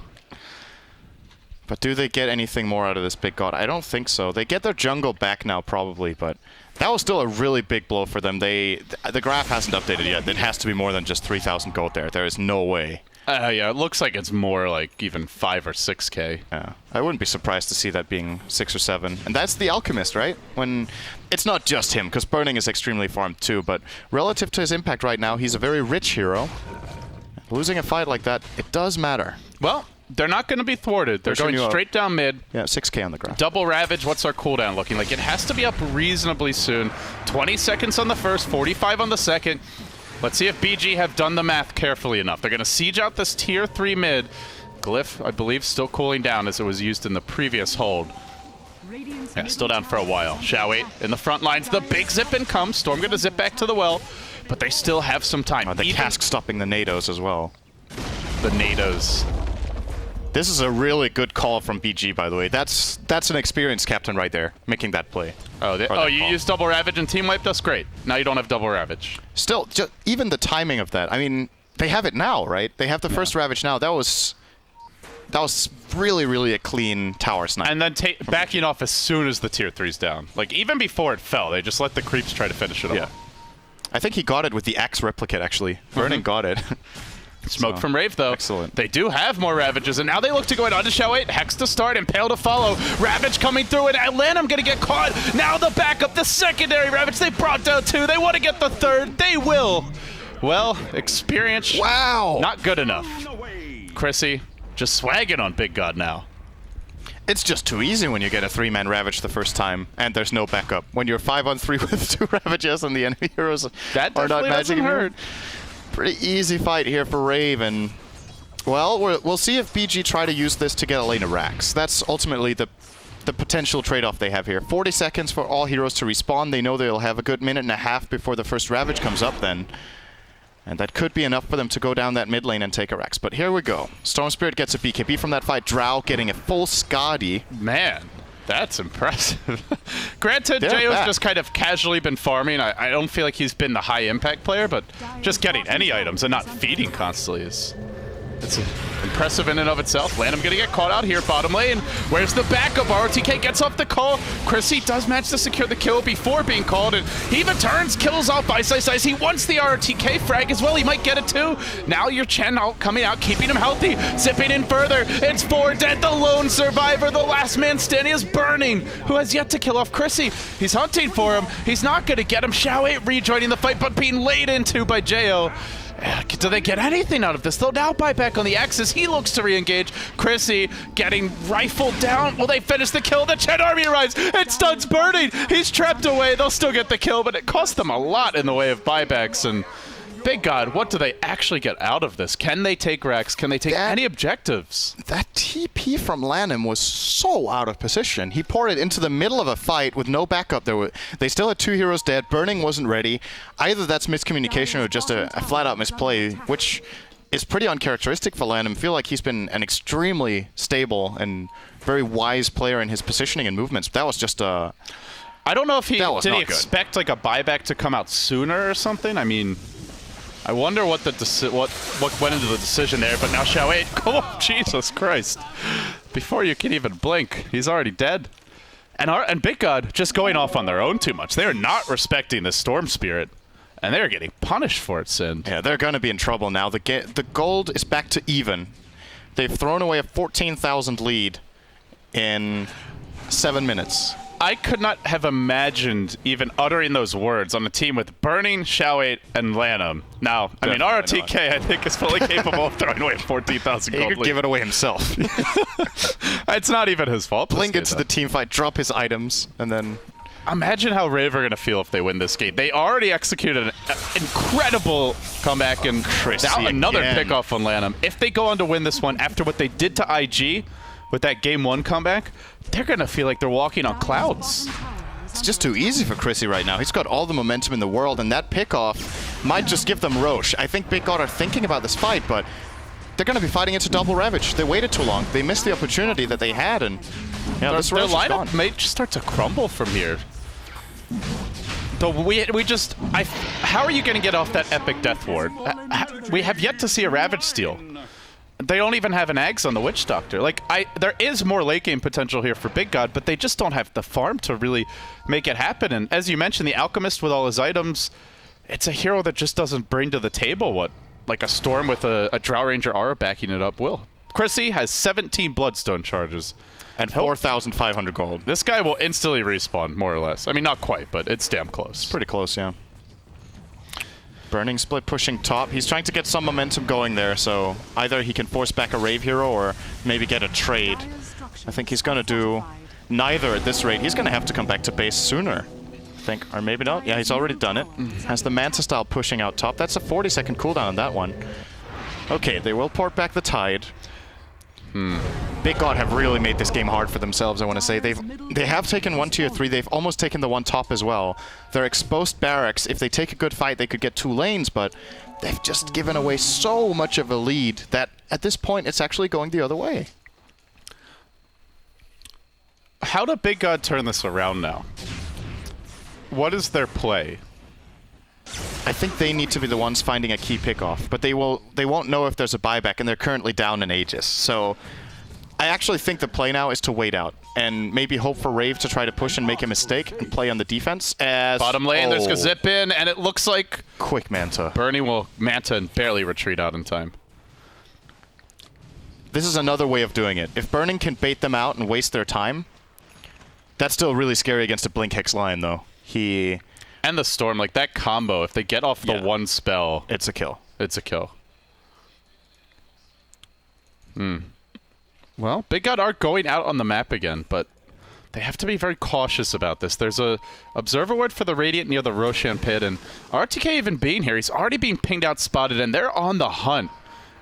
But do they get anything more out of this Big God? I don't think so. They get their jungle back now, probably, but that was still a really big blow for them. The graph hasn't updated yet. It has to be more than just 3,000 gold there. There is no way. Yeah, it looks like it's more like even 5 or 6K. Yeah, I wouldn't be surprised to see that being 6 or 7. And that's the Alchemist, right? When it's not just him, because Burning is extremely farmed too, but relative to his impact right now, he's a very rich hero. Losing a fight like that, it does matter. Well, they're not going to be thwarted. They're going straight down mid. Yeah, 6K on the graph. Double Ravage, what's our cooldown looking like? It has to be up reasonably soon. 20 seconds on the first, 45 on the second. Let's see if BG have done the math carefully enough. They're going to siege out this tier 3 mid. Glyph, I believe, still cooling down as it was used in the previous hold. Yeah, still down for a while. Shao8 in the front lines. The big zip in comes. Storm going to zip back to the well, but they still have some time. The cask stopping the NATOs as well. The NATOs. This is a really good call from BG, by the way. That's an experienced captain right there, making that play. Oh, you used double Ravage and team wipe? That's great. Now you don't have double Ravage. Still, even the timing of that. I mean, they have it now, right? They have the first Ravage now. That was That was really, really a clean tower snipe. And then backing off as soon as the tier 3's down. Like, even before it fell, they just let the creeps try to finish it off. I think he got it with the Axe replicate, actually. Burning got it. Smoke from Rave, though. Excellent. They do have more Ravages, and now they look to go in on to Show 8. Hex to start, Impale to follow. Ravage coming through, and Atlantum going to get caught. Now the backup, the secondary Ravage. They brought down 2. They want to get the 3rd. They will. Well, experience. Wow. Not good enough. Chrissy just swagging on Big God now. It's just too easy when you get a 3-man Ravage the first time, and there's no backup. When you're 5-on-3 with 2 Ravages and the enemy heroes are not matching hurt. Pretty easy fight here for Rave, and well, we'll see if BG try to use this to get a lane of racks. That's ultimately the potential trade-off they have here. 40 seconds for all heroes to respawn. They know they'll have a good minute and a half before the first Ravage comes up then. And that could be enough for them to go down that mid lane and take a Rex. But here we go. Storm Spirit gets a BKB from that fight. Drow getting a full Skadi. Man, that's impressive. Granted, Jayo's just kind of casually been farming. I don't feel like he's been the high impact player, but just getting any items and not feeding constantly is impressive in and of itself. Lanham gonna get caught out here, bottom lane. Where's the backup? RTK gets off the call. Chrissy does manage to secure the kill before being called, and he even turns, kills off by Ice. He wants the RTK frag as well. He might get it too. Now your Chen coming out, keeping him healthy, zipping in further. It's 4 dead, the lone survivor, the last man standing is Burning, who has yet to kill off Chrissy. He's hunting for him. He's not gonna get him. Xiao 8 rejoining the fight, but being laid into by Jayo. Do they get anything out of this? They'll now buy back on the Axis. He looks to re-engage. Chrissy getting rifled down. Will they finish the kill? The Chen army arrives. It stuns Burning. He's trapped away. They'll still get the kill, but it cost them a lot in the way of buybacks. And Big God, what do they actually get out of this? Can they take Rex? Can they take any objectives? That TP from Lanham was so out of position. He poured it into the middle of a fight with no backup. They still had 2 heroes dead. Burning wasn't ready. Either that's miscommunication or just a flat-out misplay, which is pretty uncharacteristic for Lanham. I feel like he's been an extremely stable and very wise player in his positioning and movements. That was just a... I don't know if he expect like a buyback to come out sooner or something. I mean, I wonder what went into the decision there, but now Xiao 8, oh, Jesus Christ. Before you can even blink, he's already dead. And Big God just going off on their own too much. They're not respecting the Storm Spirit, and they're getting punished for it, Sind. Yeah, they're going to be in trouble now. The gold is back to even. They've thrown away a 14,000 lead in 7 minutes. I could not have imagined even uttering those words on a team with Burning, Xiao 8, and Lanham. Now, I mean, RTK, I think, is fully capable of throwing away 14,000 gold. He could give it away himself. It's not even his fault. Blink into the team fight, drop his items, and then... Imagine how Rave are going to feel if they win this game. They already executed an incredible comeback, and now another pickoff on Lanham. If they go on to win this one after what they did to IG with that Game 1 comeback, they're going to feel like they're walking on clouds. It's just too easy for Chrissy right now. He's got all the momentum in the world, and that pickoff might just give them Roche. I think Big God are thinking about this fight, but they're going to be fighting into double Ravage. They waited too long. They missed the opportunity that they had, and yeah, this their Roche is gone. lineup may just start to crumble from here. So how are you going to get off that epic death ward? We have yet to see a Ravage steal. They don't even have an Ags on the Witch Doctor. Like, there is more late game potential here for Big God, but they just don't have the farm to really make it happen. And as you mentioned, the Alchemist with all his items, it's a hero that just doesn't bring to the table what, like a Storm with a Drow Ranger Aura backing it up will. Chrissy has 17 Bloodstone charges. And 4,500 gold. This guy will instantly respawn, more or less. I mean, not quite, but it's damn close. Pretty close, yeah. Burning split pushing top. He's trying to get some momentum going there, so either he can force back a Rave hero or maybe get a trade. I think he's going to do neither at this rate. He's going to have to come back to base sooner, I think. Or maybe not. Yeah, he's already done it. Has the Manta style pushing out top. That's a 40-second cooldown on that one. Okay, they will port back the Tide. Big God have really made this game hard for themselves, I want to say. They have taken 1 tier 3. They've almost taken the 1 top as well. They're exposed barracks. If they take a good fight, they could get 2 lanes, but they've just given away so much of a lead that at this point, it's actually going the other way. How do Big God turn this around now? What is their play? I think they need to be the ones finding a key pickoff, but they won't know if there's a buyback, and they're currently down in Aegis. So I actually think the play now is to wait out and maybe hope for Rave to try to push and make a mistake and play on the defense. As Bottom lane, there's a zip in, and it looks like quick Manta. Bernie will Manta and barely retreat out in time. This is another way of doing it. If Burning can bait them out and waste their time, that's still really scary against a Blink Hex line, though. And the Storm, like that combo, if they get off the one spell, it's a kill. It's a kill. Well, Big God are going out on the map again, but they have to be very cautious about this. There's a observer ward for the Radiant near the Roshan pit, and RTK even being here, he's already being pinged out, spotted, and they're on the hunt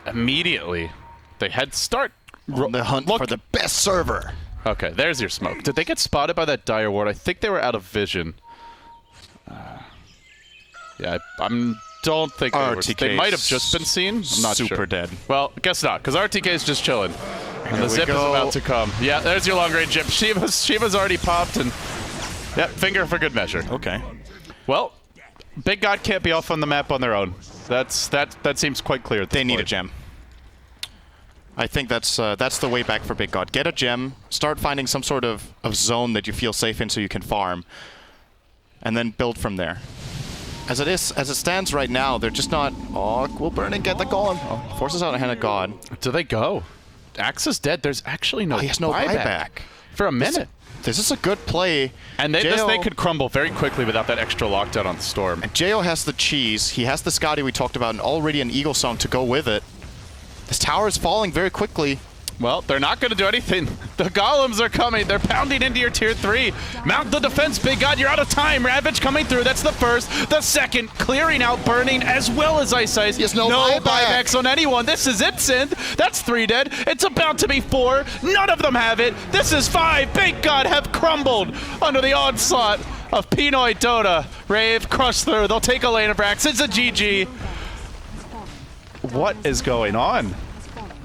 immediately. They head start on the hunt for the best server. Okay, there's your smoke. Did they get spotted by that dire ward? I think they were out of vision. Yeah, don't think they might have just been seen. I'm not super sure. dead. Well, guess not, because RTK is just chilling. And the zip is about to come. Yeah, there's your long range zip. Shiva's already popped, and yep, finger for good measure. Okay. Well, Big God can't be off on the map on their own. That seems quite clear. They need a gem. I think that's the way back for Big God. Get a gem, start finding some sort of zone that you feel safe in so you can farm, and then build from there. As it stands right now, they're just not... Oh, will burn and get the golem. Oh, forces out a hand of God. Do they go? Axe is dead. There's actually no he has no buyback. For a minute. This is a good play. And they could crumble very quickly without that extra lockdown on the Storm. And Jo has the cheese. He has the Scotty we talked about and already an Eagle Song to go with it. This tower is falling very quickly. Well, they're not going to do anything. The golems are coming. They're pounding into your tier 3. Mount the defense, Big God. You're out of time. Ravage coming through. That's the first. The second, clearing out Burning as well as Ice. Yes, no buybacks on anyone. This is it, Synth. That's 3 dead. It's about to be 4. None of them have it. This is 5. Big God have crumbled under the onslaught of Pinoy Dota. Rave crushed through. They'll take a lane of Rax. It's a GG. What is going on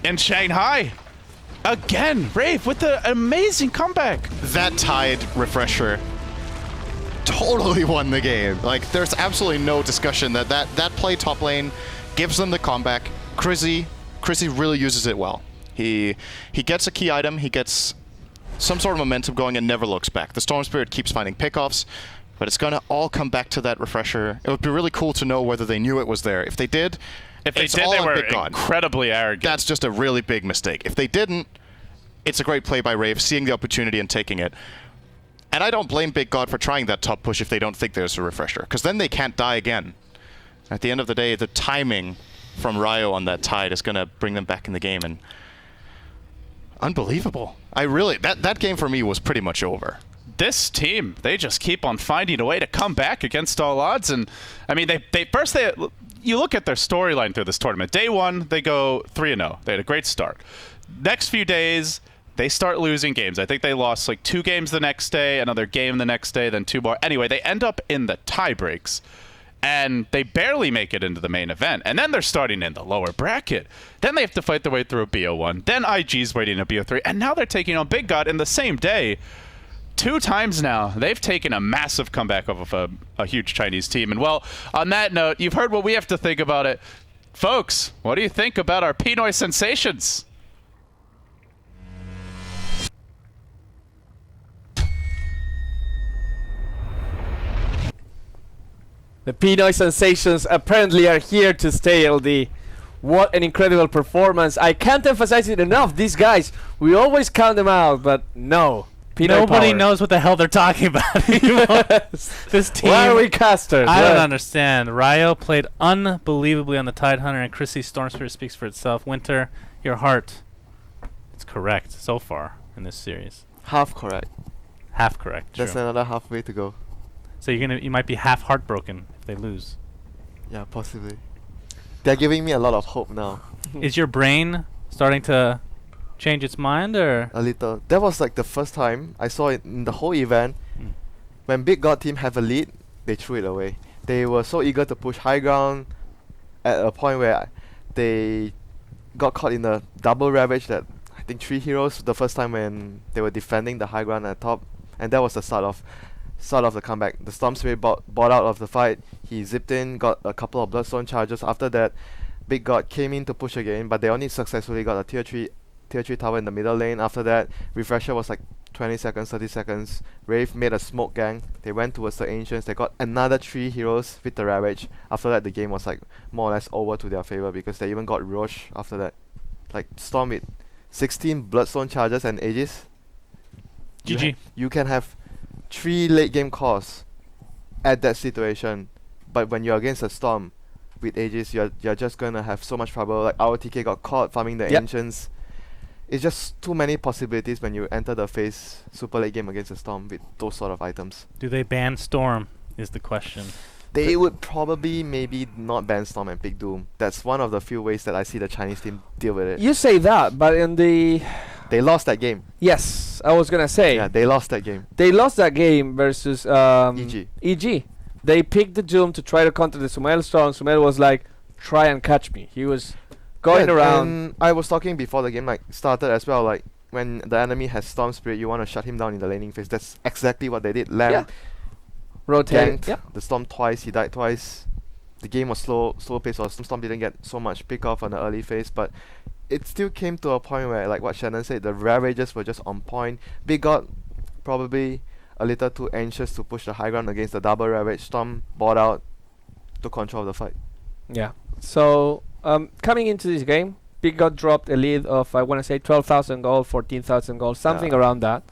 in Shanghai? Again, Rave with the amazing comeback. That Tide refresher totally won the game. Like, there's absolutely no discussion that play top lane gives them the comeback. Chrissy really uses it well. He gets a key item, he gets some sort of momentum going and never looks back. The Storm Spirit keeps finding pickoffs, but it's gonna all come back to that refresher. It would be really cool to know whether they knew it was there. If they did, they were incredibly arrogant. That's just a really big mistake. If they didn't, it's a great play by Rave, seeing the opportunity and taking it. And I don't blame Big God for trying that top push if they don't think there's a refresher, because then they can't die again. At the end of the day, the timing from Ryo on that Tide is going to bring them back in the game, and unbelievable. That game for me was pretty much over. This team, they just keep on finding a way to come back against all odds. And I mean, you look at their storyline through this tournament. Day 1, they go 3-0. They had a great start. Next few days, they start losing games. I think they lost like 2 games the next day, another game the next day, then 2 more. Anyway, they end up in the tie breaks, and they barely make it into the main event. And then they're starting in the lower bracket. Then they have to fight their way through a BO1. Then IG's waiting a BO3. And now they're taking on Big God in the same day. 2 times now, they've taken a massive comeback off of a huge Chinese team. And well, on that note, you've heard what we have to think about it. Folks, what do you think about our Pinoy sensations? The Pinoy sensations apparently are here to stay, LD. What an incredible performance. I can't emphasize it enough. These guys, we always count them out, but no. Pinoy Nobody power. knows what the hell they're talking about anymore. This team. Why are we casters? I don't understand. Ryo played unbelievably on the Tidehunter, and Chrissy's Storm Spirit speaks for itself. Winter, your heart, it's correct so far in this series. Half correct. Half correct. There's True. another halfway to go. So you might be half heartbroken if they lose. Yeah, possibly. They're giving me a lot of hope now. Is your brain starting to change its mind, or A little. That was like the first time I saw it in the whole event. When Big God team have a lead, they threw it away. They were so eager to push high ground at a point where they got caught in a double ravage that I think 3 heroes the first time when they were defending the high ground at top, and that was the start of the comeback. The Storm Spirit bought out of the fight. He zipped in, got a couple of Bloodstone charges. After that, Big God came in to push again, but they only successfully got a tier 3 tier 3 tower in the middle lane. After that, Refresher was like 20 seconds, 30 seconds. Rave made a smoke gang. They went towards the Ancients. They got another 3 heroes with the Ravage. After that, the game was like more or less over to their favor because they even got Roche after that. Like Storm with 16 Bloodstone charges and Aegis. GG. You can have 3 late game calls at that situation, but when you're against a Storm with Aegis, you're just gonna have so much trouble. Like our TK got caught farming the Ancients. It's just too many possibilities when you enter the phase super late game against a Storm with those sort of items. Do they ban Storm? Is the question. They would probably maybe not ban Storm and pick Doom. That's one of the few ways that I see the Chinese team deal with it. You say that, but in the They lost that game. yes, I was gonna say Yeah, they lost that game. they lost that game versus EG. EG. They picked the Doom to try to counter the Sumail Storm. Sumail was like, "Try and catch me." He was going around. And I was talking before the game started as well. Like when the enemy has Storm Spirit, you want to shut him down in the laning phase. That's exactly what they did. Lamb Yeah. Rotate. ganked Yeah. the Storm twice. He died twice. The game was slow pace. Or Storm didn't get so much pick off on the early phase, but it still came to a point where, like what Shannon said, the Ravages were just on point. Big God probably a little too anxious to push the high ground against the double Ravage. Storm bought out to control the fight. Yeah. So coming into this game, Big God dropped a lead of I want to say 12,000 gold, 14,000 gold, something Yeah. around that.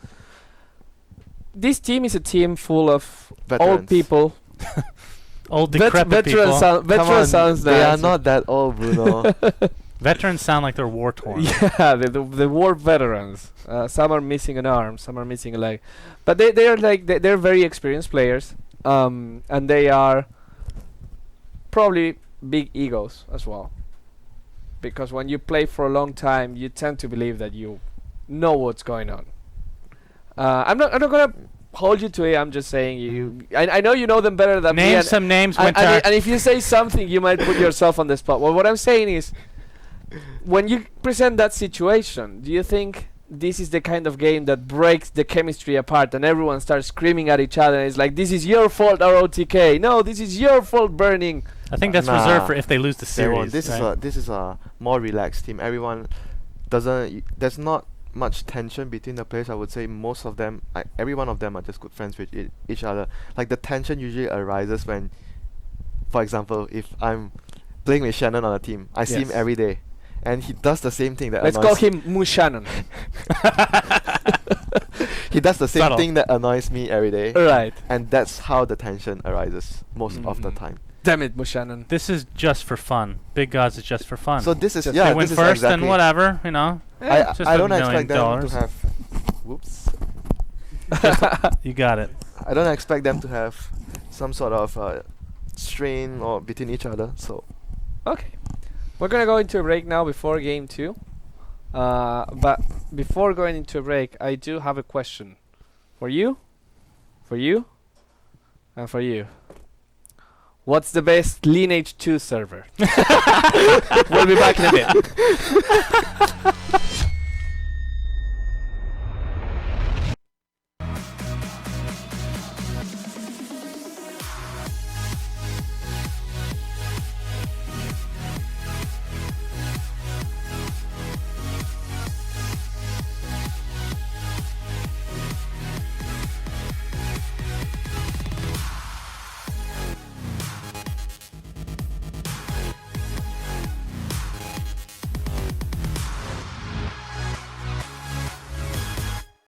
This team is a team full of Veterans. old people. Old decrepit veteran people. sound, Come veteran on, sounds they are nice. not that old, Bruno. Veterans sound like they're war torn. Yeah, the war veterans. Some are missing an arm, some are missing a leg, but they're like they're very experienced players, and they are probably big egos as well. Because when you play for a long time, you tend to believe that you know what's going on. I'm not gonna hold you to it. I'm just saying you. I know you know them better than me. Name and- some names, and, Winter. and if you say something, you might put yourself on the spot. Well, what I'm saying is, when you present that situation, do you think this is the kind of game that breaks the chemistry apart and everyone starts screaming at each other? It's like, this is your fault, ROTK. No, this is your fault, Burning. I think that's Nah. reserved for if they lose the They won't. series. This is a more relaxed team. Everyone doesn't. There's not much tension between the players. I would say most of them, every one of them, are just good friends with each other. Like the tension usually arises when, for example, if I'm playing with Shannon on a team, I see him Yes. every day, and he does the same thing that Let's annoys call him Mushannon. he does the same Subtle. thing that annoys me every day, Right. and that's how the tension arises most of the Mhm. time. Damn it, Mushannon. This is just for fun. Big Gods is just for fun. So this is Just yeah. they win this is first exactly. and whatever, you know. I just I $1 don't million expect them dollars. to have. Whoops. You got it. I don't expect them to have some sort of strain or between each other. So Okay. We're gonna go into a break now before game 2. But before going into a break, I do have a question for you, and for you. What's the best Lineage 2 server? We'll be back in a bit.